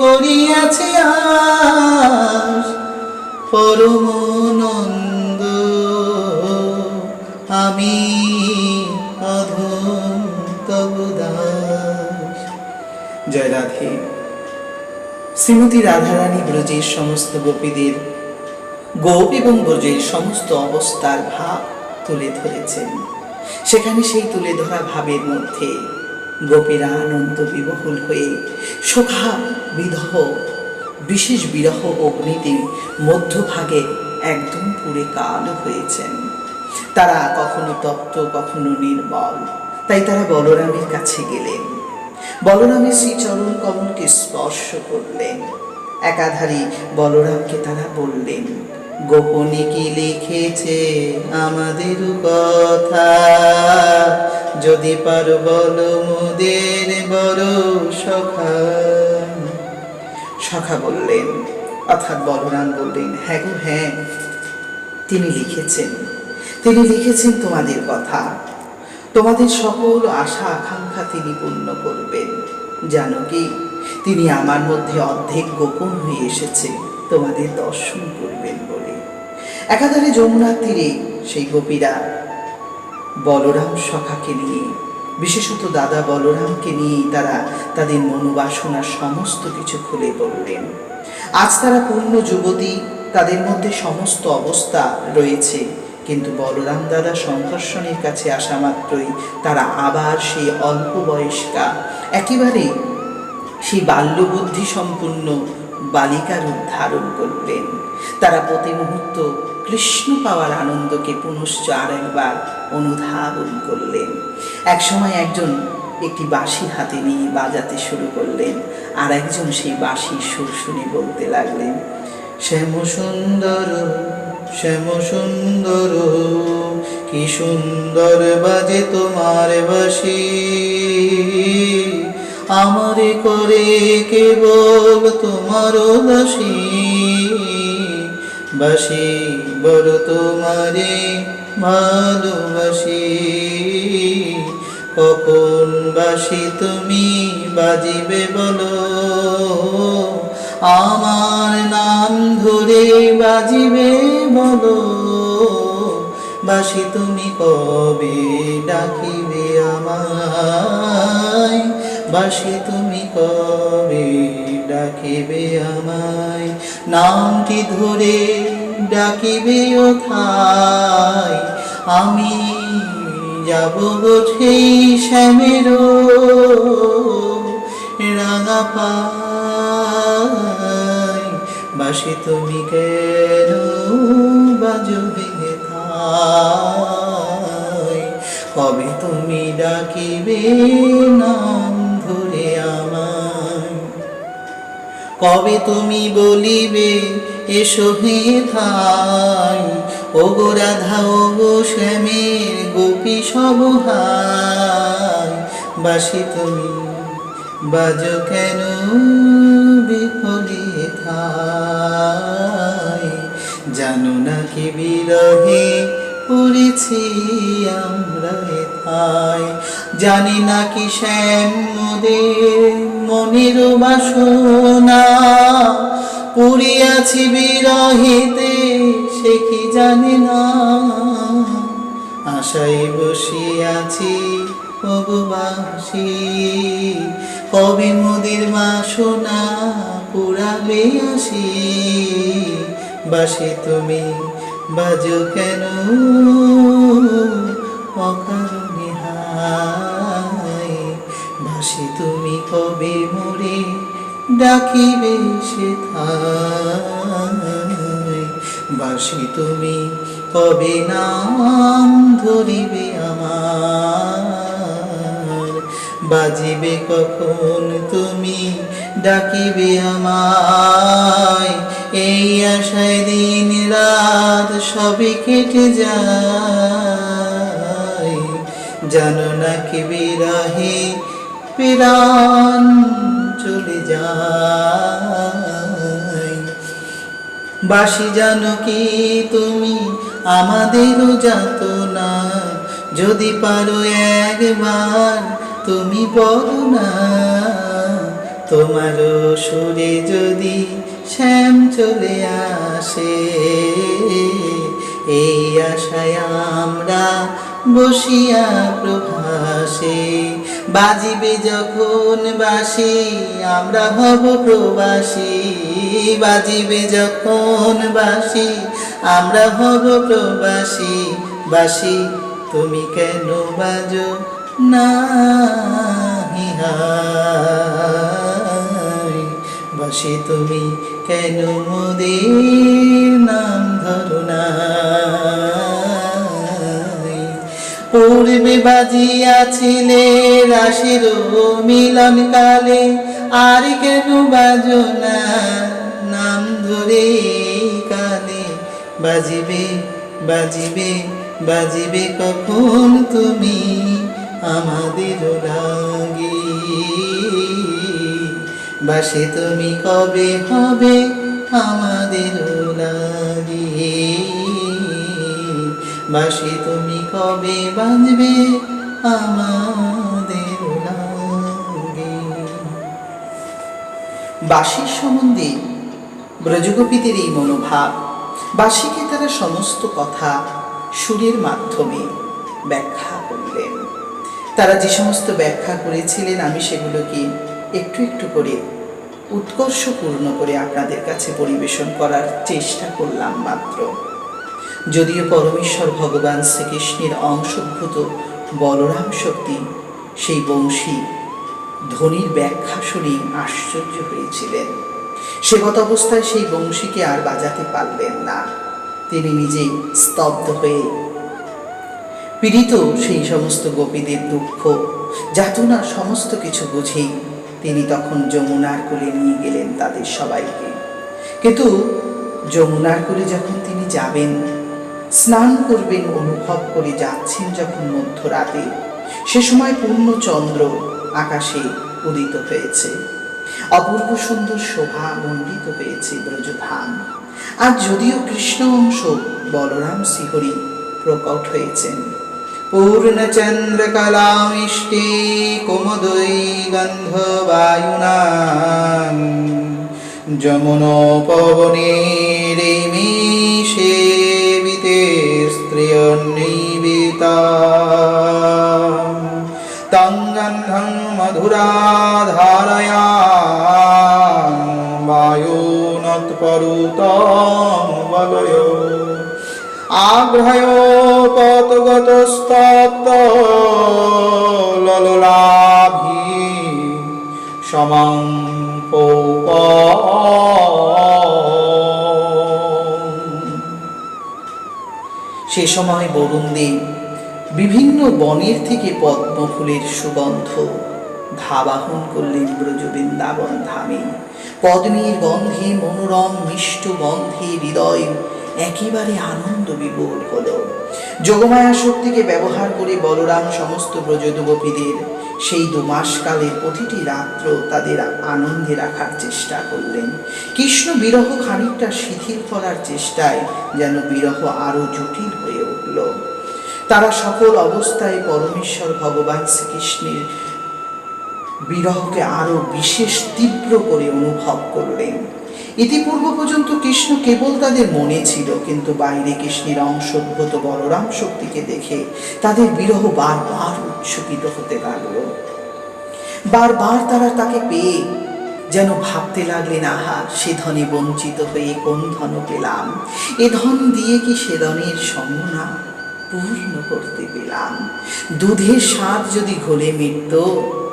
[SPEAKER 1] করিয়াছে আশ, পরম নন্দ আমি অধম তব দাস। জয় রাধে। শ্রীমতী রাধারানী ব্রজের সমস্ত গোপীদের, গোপ এবং ব্রজের সমস্ত অবস্থার ভাব তুলে ধরেছেন। সেখানে সেই তুলে ধরা ভাবের মধ্যে গোপীরা আনন্দ বিবহুল হয়ে শোভা বিধহ বিশেষ বিরহ অগ্নিতে মধ্যভাগে একদম পুরে কালো হয়েছেন। তারা কখনো তপ্ত কখনো নির্মল। তাই তারা বলরামের কাছে গেলেন, বলরামের শ্রীচরণ কমলকে স্পর্শ করলেন। একাধারে বলরামকে তারা বললেন, গোপনে কি লিখেছে আমাদের কথা, যদি পারো বলো মোদের বড় সখা। সখা বললেন, অর্থাৎ বলরাম বললেন, হ্যাঁ গো হ্যাঁ, তিনি লিখেছেন তোমাদের কথা। তোমাদের সকল আশা আকাঙ্ক্ষা তিনি পূর্ণ করবেন। জানো কি, তিনি আমার মধ্যে অর্ধেক গোপন হয়ে এসেছে তোমাদের দর্শন করবেন বলে। একাধারে যমুনার তীরে সেই গোপীরা বলরাম সখাকে নিয়ে, বিশেষত দাদা বলরামকে নিয়ে তারা তাদের মনোবাসনা সমস্ত কিছু খুলে বললেন। আজ তারা পূর্ণ যুবতী, তাদের মধ্যে সমস্ত অবস্থা রয়েছে, কিন্তু বলরাম দাদা সংকর্ষণের কাছে আসা মাত্রই তারা আবার সেই অল্প বয়স্কা, একেবারে সেই বাল্যবুদ্ধি সম্পূর্ণ বালিকার রূপ ধারণ করলেন। তারা প্রতি মুহূর্ত কৃষ্ণ পাওয়ার আনন্দকে পুনশ্চ আর একবার অনুধাবন করলেন। একসময় একজন একটি বাঁশি হাতে নিয়ে বাজাতে শুরু করলেন, আর একজন সেই বাঁশির সুর শুনে বলতে লাগলেন, শ্যাম সুন্দর শ্যাম সুন্দর, কি সুন্দর বাজে তোমার বাঁশি, আমারে করে কেবল তোমার দাসী, বাঁশি বড় তোমারে ভালোবাসি, কখন বাঁশি তুমি বাজিবে বলো, আমার নাম ধরে বাজিবে বলো, বাঁশি তুমি কবে ডাকিবে আমায়, বাঁশি তুমি কবে ডাকিবে আমায়, নামটি ধরে ডাকিবে ওথায়, আমি যাব সেই শ্যামের রাঙা পায়, বাঁশি তুমি কেন বাজবে থায়, কবে তুমি ডাকিবে নাম ধরে আমায়, কবে তুমি বলিবে এসো হে ঠাই, ও গো রাধা ও গো শ্যামের গোপী সব হাই, বাঁশি তুমি বাজো কেন বিফলে হেথায়। জানো না কি বিরহে পড়েছি আমরা হেথায়। জানি না কি শ্যাম মোদের মনের বাসনা, পড়িয়াছি বিরহেতে সে কি জানে না। আশায় বসিয়াছি ভগবাসী, কবে মোদের বাসনা পুরাবে আসি। বাসি তুমি বাজো কেন অকারণে হায়। বাসি তুমি কবে মোরে ডাকিবে সেথায়। বাসি তুমি কবে নাম ধরিবে আমার। বাজিবে কখন তুমি ডাকিবে আমায়। এই আশায় দিন রাত সবই কেটে যায়। জানো না কি বিরহে প্রাণ চলে যায়। বাসি জানো কি তুমি আমাদেরও যাতনা, যদি পারো একবার তুমি বলো না। তোমারও সুরে যদি শ্যাম চলে আসে, এই আশায় আমরা বসিয়া প্রভাসে। বাজিবে যখন বাঁশি আমরা হব প্রবাসী। বাজিবে যখন বাঁশি আমরা হব প্রবাসী। বাঁশি তুমি কেন বাজো না হায়। বাঁশি তুমি কেন মোদের নাম ধরো না। পূর্বে বাজিয়াছিলে রাশির মিলন কালে, আর কেন বাজো না নাম ধরে কালে। বাজিবে বাজিবে বাজিবে কখন তুমি আমাদের লাগি। বাসি তুমি কবে হবে আমাদের লাগি। বাসি তুমি কবে বাজবে আমাদের লাগে। বাঁশির সম্বন্ধে ব্রজগোপীদের এই মনোভাব, বাঁশিকে তারা সমস্ত কথা সুরের মাধ্যমে ব্যাখ্যা করলেন। তারা যে সমস্ত ব্যাখ্যা করেছিলেন আমি সেগুলোকে একটু একটু করে উৎকর্ষপূর্ণ করে আপনাদের কাছে পরিবেশন করার চেষ্টা করলাম মাত্র। যদিও পরমেশ্বর ভগবান শ্রীকৃষ্ণের অংশভূত বলরাম শক্তি সেই বংশী ধ্বনির ব্যাখ্যা শুনে আশ্চর্য হয়েছিলেন। সেগত অবস্থায় সেই বংশীকে আর বাজাতে পারলেন না। তিনি নিজেই স্তব্ধ হয়ে পীড়িত সেই সমস্ত গোপীদের দুঃখ যাতনা সমস্ত কিছু বুঝেই তিনি তখন যমুনার কোলে নিয়ে গেলেন তাদের সবাইকে। কিন্তু যমুনার কোলে যখন তিনি যাবেন, স্নান করবেন অনুভব করে যাচ্ছেন যখন মধ্যরাতে, সে সময় পূর্ণচন্দ্র আকাশে উদিত হয়েছে। অপূর্ব সুন্দর শোভা মণ্ডিত হয়েছে ব্রজধাম। আর যদিও কৃষ্ণ অংশ বলরাম শ্রীহরি প্রকট হয়েছেন, পূর্ণচন্দ্রকলামিষ্টে কুমুদৈ গন্ধবায়ুনা যমুনোপবনে রেমিষেবিতে স্ত্রিয়ন্নিবিতা তং গন্ধং মধুরাধারয়া বায়োনৎপরুতং বলয় আগ্রহয়োপতগতস্তত্ত ললোলাভি সমং পৌপ। সে সময় বরুণদেব বিভিন্ন বনের থেকে পদ্মফুলের সুগন্ধ ধাবাহন করলেন ব্রজবৃন্দাবন ধামে। পদ্মের গন্ধে মনোরম মিষ্ট গন্ধে হৃদয় একেবারে আনন্দ বিভোর হলো। যোগমায়া শক্তিকে ব্যবহার করে বলরাম সমস্ত ব্রজদুগোপীদের সেই 2 মাস কালের প্রতিটি রাত্র তাদের আনন্দে রাখার চেষ্টা করলেন। কৃষ্ণ বিরহ খানিকটা শিথিল করার চেষ্টায় যেন বিরহ আরো জটিল হয়ে উঠল। তারা সকল অবস্থায় পরমেশ্বর ভগবান শ্রীকৃষ্ণের বিরহকে আরো বিশেষ তীব্র করে অনুভব করলেন। ইতিপূর্ব পর্যন্ত কৃষ্ণ কেবল তাদের মনে ছিল, কিন্তু বাইরে কৃষ্ণের অংশোদ্ভূত বলরাম শক্তিকে দেখে তাদের বিরহ বারবার উচ্ছ্বসিত হতে লাগলো। বারবার তারা তাকে পেয়ে যেন ভাবতে লাগলেন, আহা, সে ধনে বঞ্চিত হয়ে কোন ধন পেলাম, এ ধন দিয়ে কি সে ধনের সম্মনা পূর্ণ করতে পেলাম। দুধের স্বাদ যদি ঘোলে মিটত,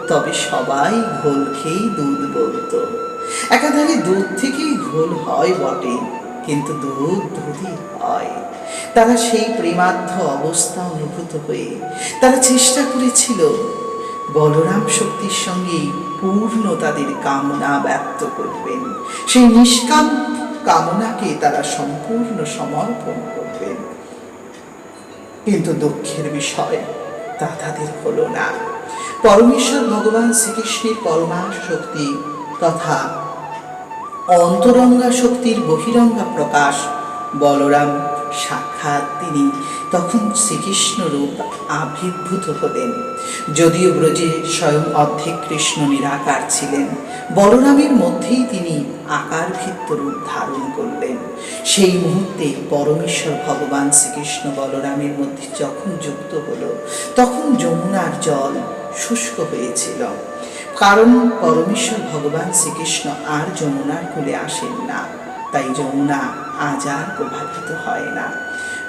[SPEAKER 1] তবে সবাই ঘোল খেয়েই দুধ বলতো। একাধারে দুধ থেকেই ঘোল হয় বটে, কিন্তু দুধ দুধই হয়। তারা সেই প্রেমার্ধ অবস্থা অনুভূত হয়ে তারা চেষ্টা করেছিল বলরাম শক্তির সঙ্গে পূর্ণ তাদের কামনা ব্যক্ত করবেন। সেই নিষ্কাম কামনাকে তারা সম্পূর্ণ সমর্পণ করবেন। কিন্তু দুঃখের বিষয়, তা তাদের হলো না। পরমেশ্বর ভগবান শ্রীকৃষ্ণের পরমা শক্তি তথা অন্তরঙ্গা শক্তির বহিরঙ্গা প্রকাশ বলরাম সাক্ষাৎ তিনি তখন শ্রীকৃষ্ণ রূপ আবির্ভূত হলেন। যদিও ব্রজে স্বয়ং অর্ধেক কৃষ্ণ নিরাকার ছিলেন, বলরামের মধ্যেই তিনি আকার ভিত্ত রূপ ধারণ করলেন। সেই মুহূর্তে পরমেশ্বর ভগবান শ্রীকৃষ্ণ বলরামের মধ্যে যখন যুক্ত হলো, তখন যমুনার জল শুষ্ক হয়েছিল। কারণ পরমেশ্বর ভগবান শ্রীকৃষ্ণ আর যমুনার কূলে আসেন না, তাই যমুনা আজ আর প্রভাবিত হয় না।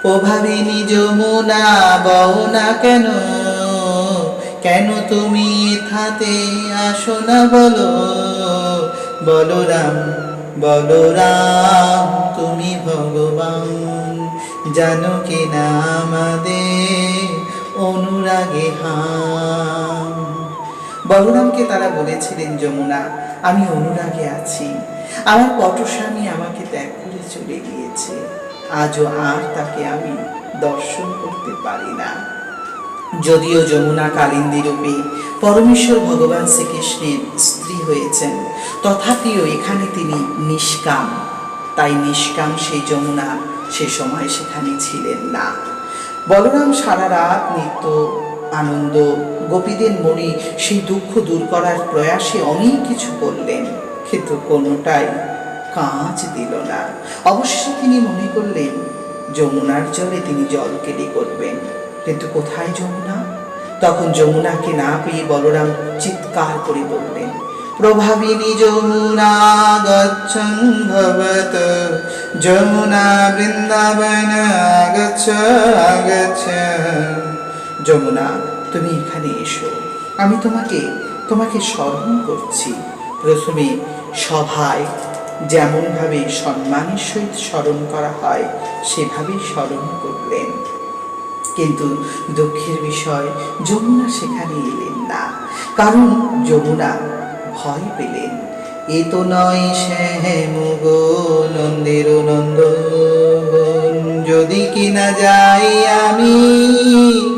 [SPEAKER 1] প্রভাবিনী যমুনা বও না কেন, কেন তুমি থাতে আসো না বলো। বলরাম বলরাম তুমি ভগবান, জানো কি না আমাদের অনুরাগে হাম। বলরামকে তারা বলেছিলেন, যমুনা, আমি অনুরাগে আছি, আমার পটস্বামী আমাকে ত্যাগ করে চলে গিয়েছে, আজও আর তাকে আমি দর্শন করতে পারি না। যদিও যমুনা কালিন্দী রূপে পরমেশ্বর ভগবান শ্রীকৃষ্ণের স্ত্রী হয়েছেন, তথাপিও এখানে তিনি নিষ্কাম, তাই নিষ্কাম সেই যমুনা সে সময় সেখানে ছিলেন না। বলরাম সারা রাত নিত্য আনন্দ গোপীদের মনে সেই দুঃখ দূর করার প্রয়াসে অনেক কিছু করলেন, কিন্তু কোনোটাই কাজ দিল না। অবশেষে তিনি মনে করলেন যমুনার জলে তিনি জল কেটে করবেন, কিন্তু কোথায় যমুনা? তখন যমুনাকে না পেয়ে বলরাম চিৎকার করে বললেন, প্রভাবিনী যমুনা গচ্ছং ভবত, যমুনা বৃন্দাবন আগচ্ছ আগচ্ছ। যমুনা, তুমি এখানে এসো, আমি তোমাকে স্মরণ করছি। প্রথমে সভায় যেমনভাবে সম্মানের সহিত স্মরণ করা হয় সেভাবেই স্মরণ করলেন, কিন্তু দুঃখের বিষয় যমুনা সেখানে এলেন না। কারণ যমুনা ভয় পেলেন, এ তো নয় শ্যাম গো নন্দের নন্দন, যদি কিনা যাই আমি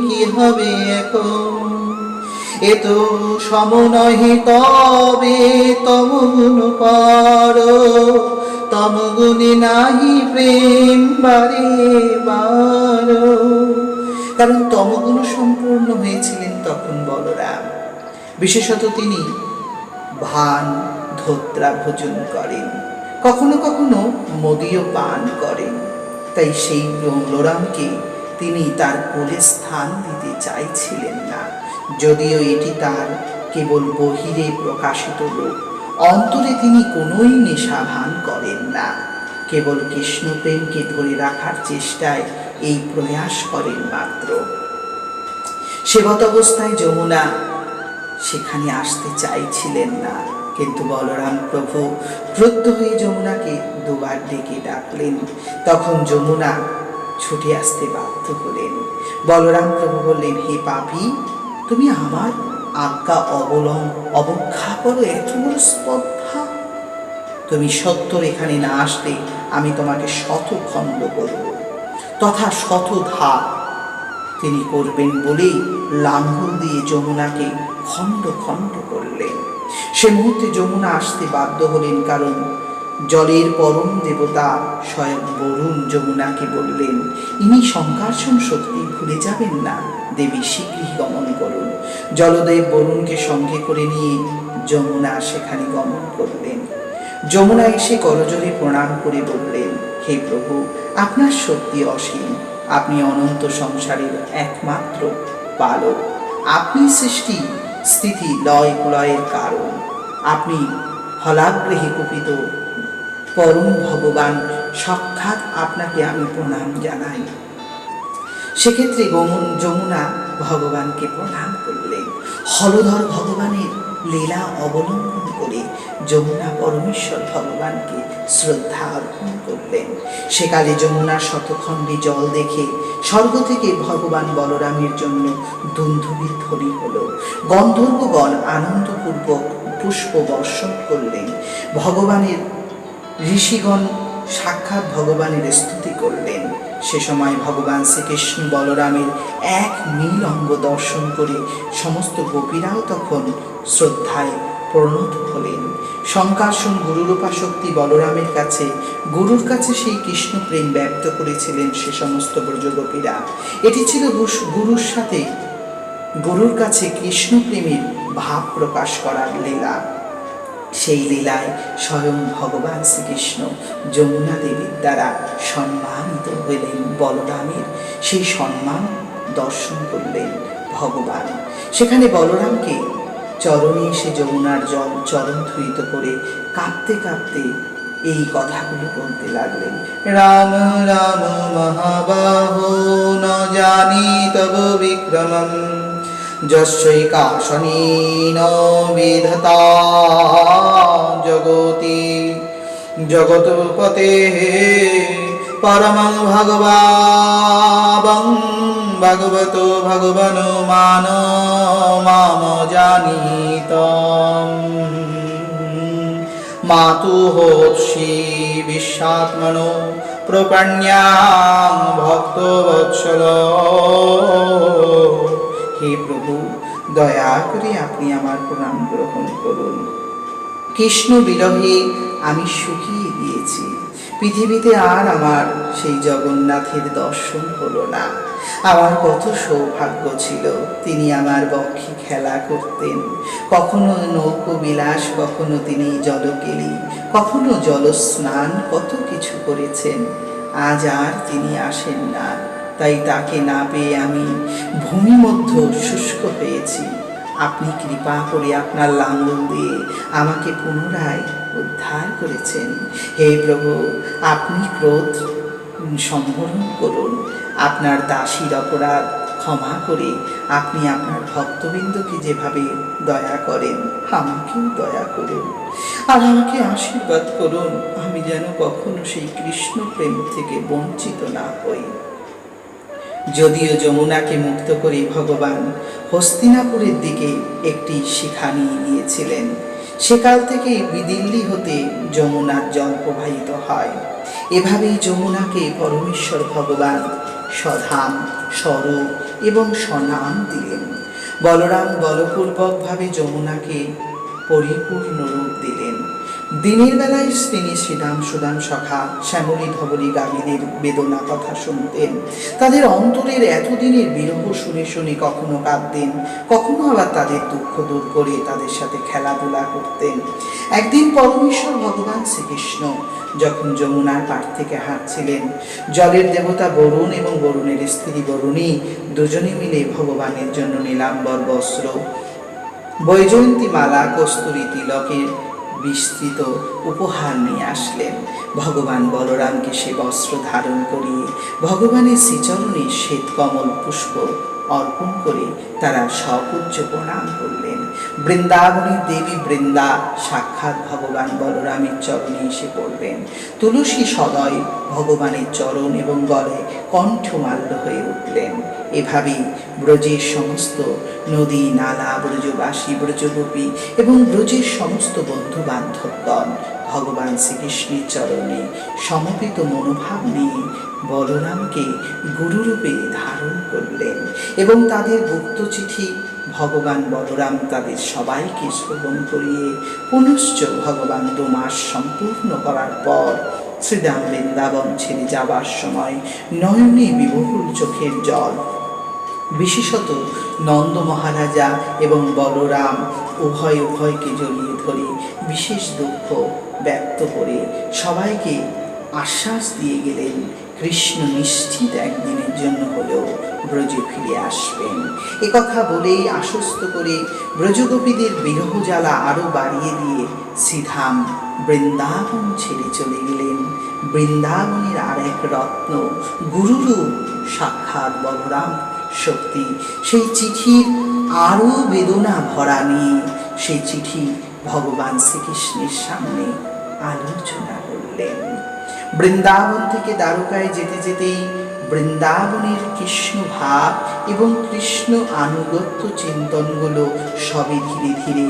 [SPEAKER 1] কি হবে এখন। এ তো সম নহে তবে তমগুণ পর, তমগুণে নাহি প্রেম বারে বার। কারণ তমগুণ সম্পূর্ণ হয়েছিলেন তখন বলরাম। বিশেষত তিনি ভান ধোত্রা ভোজন করেন, কখনো কখনো মদীয় পান করেন। তাই সেই বলরামকে তিনি তার কোলে স্থান দিতে চাইছিলেন না। যদিও এটি তার কেবল বহিরে প্রকাশিত রূপ, অন্তরে তিনি কোনোই নেশা ভান করেন না, কেবল কৃষ্ণপ্রেমকে ধরে রাখার চেষ্টায় এই প্রয়াস করেন মাত্র। সেবত অবস্থায় যমুনা সেখানে আসতে চাইছিলেন না, কিন্তু বলরাম প্রভু ক্রুদ্ধ হয়ে যমুনাকে দুবার ডেকে ডাকলেন। তখন যমুনা ছুটে আসতে বাধ্য হলেন। বলরাম প্রভু বললেন, হে পাপী, তুমি আমার আজ্ঞা অবজ্ঞা করো, এত বড় স্পর্ধা। তুমি সত্তর এখানে না আসলে আমি তোমাকে শতখণ্ড করব, তথা শতধা তিনি করবেন বলেই লাঙ্গল দিয়ে যমুনাকে খণ্ড খণ্ড করলেন। সে মুহূর্তে যমুনা আসতে বাধ্য হলেন, কারণ জলের পরম দেবতা স্বয়ং বরুণ যমুনাকে বললেন, ইনি সংকর্ষণ শক্তি ভুলে যাবেন না, দেবী শীঘ্রই গমন করুন। জলদেব বরুণকে সঙ্গে করে নিয়ে যমুনা সেখানে গমন করলেন। যমুনা এসে করজোড়ে প্রণাম করে বললেন, হে প্রভু, আপনার শক্তি অসীম, আপনি অনন্ত সংসারের একমাত্র পালক, আপনি সৃষ্টি স্থিতি লয় প্রলয়ের কারণ, আপনি ফলাগ্রহে কুপিত পরম ভগবান, সাক্ষাৎ আপনাকে আমি প্রণাম জানাই। সেক্ষেত্রে যমুনা ভগবানকে প্রণাম করলেন। হলধর ভগবানের লীলা অবলম্বন করে যমুনা পরমেশ্বর ভগবানকে শ্রদ্ধা অর্পণ করলেন। সেকালে যমুনার শতখণ্ডী জল দেখে স্বর্গ থেকে ভগবান বলরামের জন্য দুন্ধুবি ধ্বনি হল। গন্ধর্বগণ আনন্দপূর্বক পুষ্প বর্ষণ করলেন। ভগবানের ঋষিগণ সাক্ষাৎ ভগবানের স্তুতি করলেন। সে সময় ভগবান শ্রীকৃষ্ণ বলরামের এক নীল অঙ্গ দর্শন করে সমস্ত গোপীরাও তখন শ্রদ্ধায় প্রণত হলেন। সংকর্ষণ গুরুর উপাসক্তি বলরামের কাছে, গুরুর কাছে সেই কৃষ্ণ প্রেম ব্যক্ত করেছিলেন সে সমস্ত ব্রজগোপীরা। এটি ছিল গুরুর সাথে গুরুর কাছে কৃষ্ণ প্রেমের ভাব প্রকাশ করার লীলা। সেই লীলায় স্বয়ং ভগবান শ্রীকৃষ্ণ যমুনা দেবীর দ্বারা সম্মানিত হইলেন। বলরামের সেই সম্মান দর্শন করলেন ভগবান। সেখানে বলরামকে চরণে এসে যমুনার জল চরণ ধুইত করে কাঁপতে কাঁপতে এই কথাগুলো বলতে লাগলেন, রাম রাম মহাবাহো ন জানি তব বিক্রমম, যস্যৈকাশনেন বিধতা জগতি, জগৎপতেঃ পরমং ভগবাবং ভগবতো ভগবানো মানো মাম জানীতম, মাতুঃশ্রী বিশ্বাত্মনো প্রপণ্যাং ভক্তবৎসল। হে প্রভু, দয়া করে আপনি আমার প্রণাম গ্রহণ করুন। কৃষ্ণ বিরহে আমি শুকিয়ে গিয়েছি, পৃথিবীতে আর আমার সেই জগন্নাথের দর্শন হলো না। আমার কত সৌভাগ্য ছিল, তিনি আমার বক্ষে খেলা করতেন, কখনো নৌকো বিলাস, কখনো তিনি জলকেলি, কখনো জলস্নান, কত কিছু করেছেন। আজ আর তিনি আসেন না, তাই তাকে না পেয়ে আমি ভূমি মধ্য শুষ্ক পেয়েছি। আপনি কৃপা করে আপনার লাঙ্গল দিয়ে আমাকে পুনরায় উদ্ধার করেছেন। হে প্রভু, আপনি ক্রোধ সম্বরণ করুন, আপনার দাসীর অপরাধ ক্ষমা করে আপনি আপনার ভক্তবৃন্দকে যেভাবে দয়া করেন আমাকেও দয়া করুন, আর আমাকে আশীর্বাদ করুন, আমি যেন কখনো সেই কৃষ্ণ প্রেম থেকে বঞ্চিত না হই। যদিও যমুনাকে মুক্ত করে ভগবান হস্তিনাপুরের দিকে একটি শিখা নিয়ে গিয়েছিলেন, সেকাল থেকে দিল্লি হতে যমুনার জল প্রবাহিত হয়। এভাবেই যমুনাকে পরমেশ্বর ভগবান স্বধাম, স্বরূপ এবং স্বনাম দিলেন। বলরাম বলপূর্বকভাবে যমুনাকে পরিপূর্ণ রূপ দিলেন। দিনের বেলায় তিনি শ্রীরাম সুদাম সখা শ্যামলী ধবলী গাভীদের বেদনা কথা শুনতেন। তাদের অন্তরের এতদিনের বিরহ শুনে শুনে কখনো কাঁদতেন, কখনো আবার তাদের দুঃখ দূর করে তাদের সাথে খেলাধুলা করতেন। একদিন পরমেশ্বর ভগবান শ্রীকৃষ্ণ যখন যমুনার পার থেকে হাঁটছিলেন, জলের দেবতা বরুণ এবং বরুণের স্ত্রী বরুণী দুজনে মিলে ভগবানের জন্য নীলাম্বর বস্ত্র, বৈজয়ন্তী মালা, কস্তুরী তিলকের বিস্তৃত উপহার নিয়ে আসলেন। ভগবান বলরামকে সে বস্ত্র ধারণ করিয়ে ভগবানের শ্রীচরণে শ্বেত কমল পুষ্প অর্পণ করে তারা সপূজ্য প্রণাম করলেন। বৃন্দাবনের দেবী বৃন্দা সাক্ষাৎ ভগবান বলরামের চরণে এসে পড়লেন। তুলসী সদয় ভগবানের চরণ এবং গলে কণ্ঠমাল্য হয়ে উঠলেন। এভাবেই ব্রজের সমস্ত নদী নালা, ব্রজবাসী, ব্রজগোপী এবং ব্রজের সমস্ত বন্ধু বান্ধবগণ ভগবান শ্রীকৃষ্ণের চরণে সমবেত মনোভাব নিয়ে বলরামকে গুরুরূপে ধারণ করলেন এবং তাদের গুপ্ত চিঠি ভগবান বলরাম তাদের সবাইকে শ্রবণ করিয়ে পুনশ্চ ভগবান 2 মাস সম্পূর্ণ করার পর শ্রীধাম বৃন্দাবন ছেড়ে যাবার সময় নয়নে বিবহুল চোখের জল, বিশেষত নন্দ মহারাজা এবং বলরাম উভয়কে জড়িয়ে ধরে বিশেষ দুঃখ ব্যক্ত করে সবাইকে আশ্বাস দিয়ে গেলেন কৃষ্ণ নিশ্চিত একদিনের জন্য হলেও ব্রজে ফিরে আসবেন। একথা বলেই আশ্বস্ত করে ব্রজগোপীদের বিরহ জ্বালা আরও বাড়িয়ে দিয়ে শ্রীধাম বৃন্দাবন ছেড়ে চলে গেলেন। বৃন্দাবনের আর এক রত্ন গুরুরূপ সাক্ষাৎ বলরাম শক্তি সেই চিঠির আরও বেদনা ভরা নিয়ে সেই চিঠি ভগবান শ্রীকৃষ্ণের সামনে আলোচনা করলেন। বৃন্দাবন থেকে দ্বারকায় যেতে যেতেই বৃন্দাবনের কৃষ্ণ ভাব এবং কৃষ্ণ আনুগত্য চিন্তনগুলো সবই ধীরে ধীরে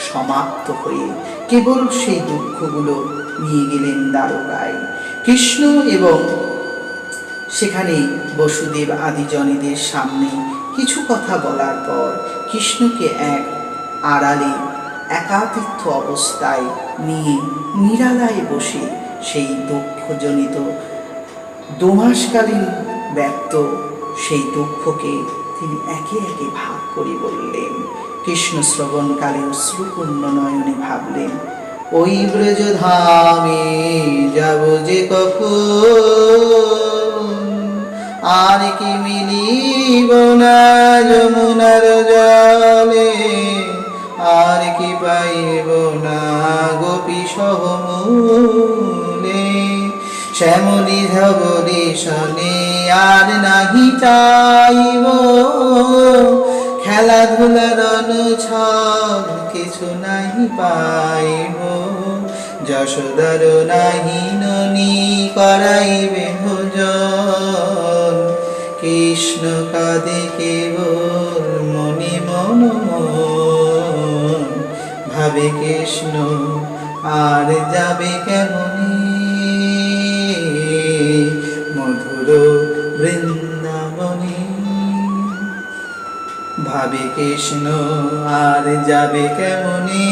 [SPEAKER 1] সমাপ্ত হয়ে কেবল সেই দুঃখগুলো নিয়ে গেলেন দ্বারকায়। কৃষ্ণ এবং সেখানে বসুদেব আদিজনেদের সামনে কিছু কথা বলার পর কৃষ্ণকে এক আড়ালে একাতীর্থ অবস্থায় নিয়ে নিরালায় বসে সেই দুঃখজনিত 2 মাসকালীন ব্যক্ত সেই দুঃখকে তিনি একে একে ভাগ করে বললেন। কৃষ্ণ শ্রবণকালে অশ্রুপূর্ণ নয়নে ভাবলেন, ওই ব্রজধামে যাব যে কখন, আর কি মিলিব না যমুনার জলে, আর কি পাইব না গোপী সহমূলে, শ্যামলী ধবলী শনে আর নাহি চাইব, খেলাধুলার অনুছল কিছু নাহি পাইব, যশোদার নাহি ননি করাইবে ভোজন, কৃষ্ণ কাঁদে কেবল মনে মন মন, ভাবে কৃষ্ণ আর যাবে কেমনি মধুর বৃন্দাবনে, ভাবে কৃষ্ণ আর যাবে কেমনি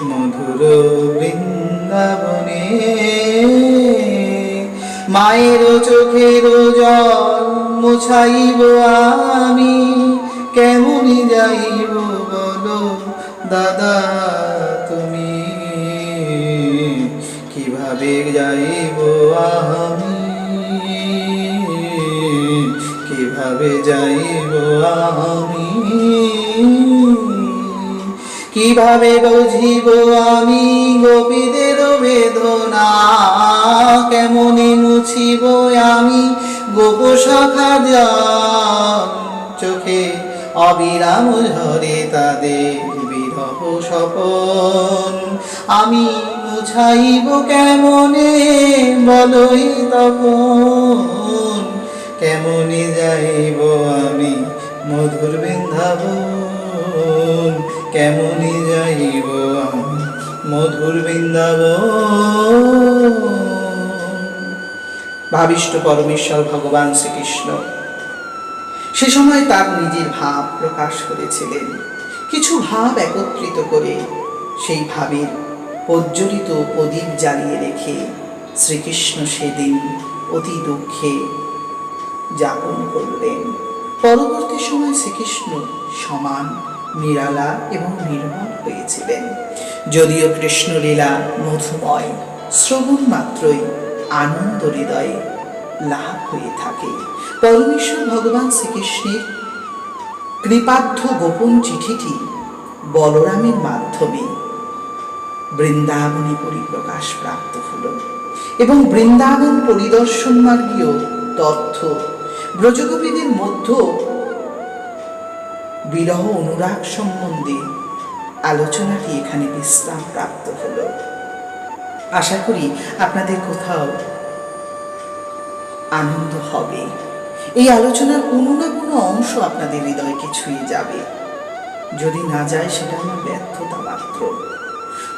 [SPEAKER 1] মধুর বৃন্দাবনে, মায়ের চোখের জল মুছাইব আমি, কেমনি যাইব বলো দাদা তুমি, কিভাবে যাইব আমি, কিভাবে যাইব আমি, কিভাবে বুঝিব আমি গোপীদের বেদনা, কেমনে মুছিব আমি গোপ সখা জল, চোখে অবিরাম ঝরে তাদের বিরহ স্বপন, আমি মুছাইব কেমনে বলই তখন, কেমনে যাইব আমি মধুর বৃন্দাবন, কেমনে যাইব আমি মধুর বৃন্দাবন। ভাবিষ্ট পরমেশ্বর ভগবান শ্রীকৃষ্ণ সে সময় তার নিজের ভাব প্রকাশ করেছিলেন। কিছু ভাব একত্রিত করে সেই ভাবের প্রজ্বলিত প্রদীপ জ্বালিয়ে রেখে শ্রীকৃষ্ণ সেদিন অতি দুঃখে যাপন করলেন। পরবর্তী সময় শ্রীকৃষ্ণ সমান নিরালা এবং নির্মল হয়েছিলেন। যদিও কৃষ্ণলীলা মধুময়, শ্রবণ মাত্রই আনন্দ হৃদয়ে লাভ হয়ে থাকে। পরমেশ্বর ভগবান শ্রীকৃষ্ণের কৃপার্থ গোপন চিঠিটি বলরামের মাধ্যমে বৃন্দাবনে পরিপ্রকাশ প্রাপ্ত হল এবং বৃন্দাবন পরিদর্শন মার্গীয় তথ্য ব্রজগোপীদের মধ্যে বিরহ অনুরাগ সম্বন্ধে আলোচনাটি এখানে বিশ্রাম প্রাপ্ত হল। আশা করি আপনাদের কোথাও আনন্দ হবে। এই আলোচনার কোনো না কোনো অংশ আপনাদের হৃদয়কে ছুঁয়ে যাবে। যদি না যায় সেটা আমার ব্যর্থতা মাত্র।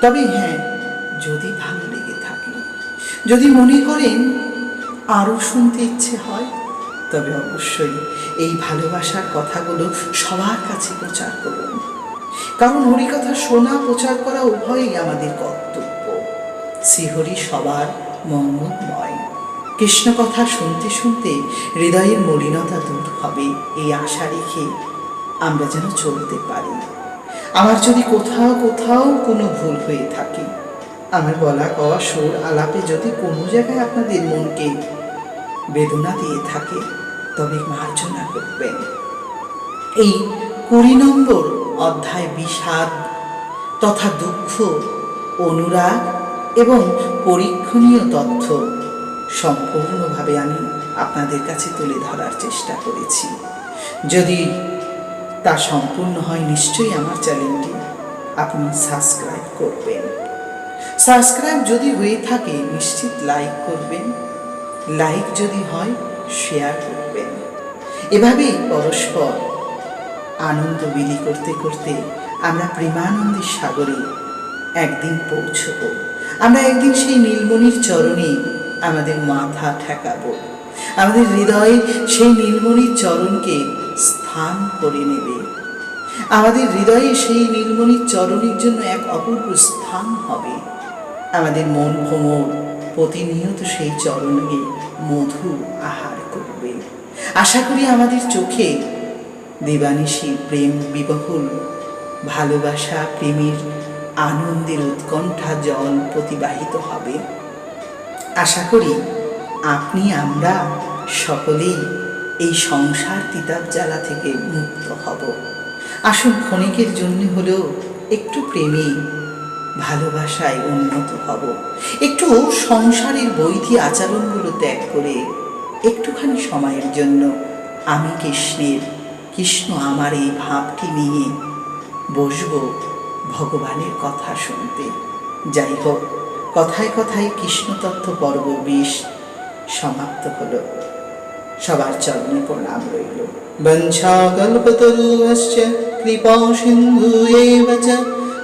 [SPEAKER 1] তবে হ্যাঁ, যদি ভালো লেগে থাকে, যদি মনে করেন আরও শুনতে ইচ্ছে হয়, তবে অবশ্যই এই ভালোবাসার কথাগুলো সবার কাছে প্রচার করুন। কারণ হরিকথা শোনা, প্রচার করা উভয়ই আমাদের কর্তব্য। শ্রীহরি সবার মঙ্গলময়। কৃষ্ণ কথা শুনতে শুনতে হৃদয়ের মলিনতা দূর হবে, এই আশা রেখে আমরা যেন চলতে পারি। আমার যদি কোথাও কোথাও কোনো ভুল হয়ে থাকে, আমার গলা কওয়া সুর আলাপে যদি কোনো জায়গায় আপনাদের মনকে বেদনা দিয়ে থাকে, তবে মার্জনা করবেন। এই 20 নম্বর অধ্যায় বিষাদ তথা দুঃখ, অনুরাগ এবং পরীক্ষণীয় তথ্য সম্পূর্ণভাবে আমি আপনাদের কাছে তুলে ধরার চেষ্টা করেছি। যদি তা সম্পূর্ণ হয়, নিশ্চয়ই আমার চ্যানেলটি আপনি সাবস্ক্রাইব করবেন। সাবস্ক্রাইব যদি হয়ে থাকে, নিশ্চিত লাইক করবেন। লাইক যদি হয়, শেয়ার করবেন। এভাবেই পরস্পর আনন্দ বিলি করতে করতে আমরা প্রেমানন্দের সাগরে একদিন পৌঁছব। আমরা একদিন সেই নীলমণির চরণে আমাদের মাথা ঠেকাবো। আমাদের হৃদয়ে সেই নীলমণির চরণকে স্থান করে নেবে। আমাদের হৃদয়ে সেই নীলমণির চরণের জন্য এক অপূর্ব স্থান হবে। আমাদের মন ভ্রমর প্রতিনিয়ত সেই চরণে মধু আহার করবে। আশা করি আমাদের চোখে দেবানিশী প্রেম বিবহুল ভালোবাসা, প্রেমের আনন্দের উৎকণ্ঠা জল প্রতিবাহিত হবে। আশা করি আপনি, আমরা সকলেই এই সংসার তিতাব জ্বালা থেকে মুক্ত হব। আসুন ক্ষণিকের জন্য হলেও একটু প্রেমে ভালোবাসায় উন্নত হব। একটু সংসারের বৈধি আচরণগুলো ত্যাগ করে একটুখানি সময়ের জন্য আমি কৃষ্ণের, কৃষ্ণ আমার এই ভাবটি নিয়ে বসব ভগবানের কথা শুনতে। যাই হোক, কথায় কথায় কৃষ্ণতত্ত্ব পর্ব 20 সমাপ্ত হলো। সবার চরণে প্রণাম রইল। বঞ্ছা কল্পতরুশ্চ কৃপা সিন্ধুয়েব চ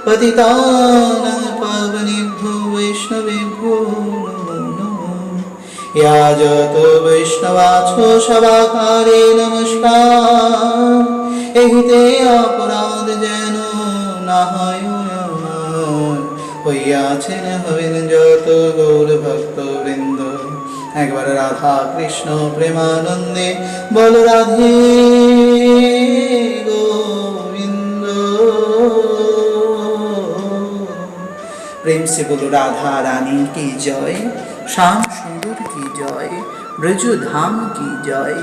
[SPEAKER 1] পতিতানাং পাবনেভ্যো বৈষ্ণবেভ্যো নমো নমঃ। याजत वैष्णवाचो सभाकारे नमस्कार। एहिते अपराध जेन ना হয় আমার, হইয়াছেন হবেন যত গৌর ভক্ত বৃন্দ। একবার রাধা কৃষ্ণ প্রেমানন্দে বল রাধে গোবিন্দ। प्रेम से बोलो राधा रानी की जय, श्याम सुंदर की जय, ब्रज धाम की जय,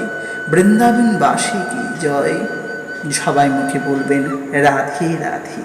[SPEAKER 1] বৃন্দাবনবাসী की जय। সবাই মুখে বলবেন রাধে রাধে।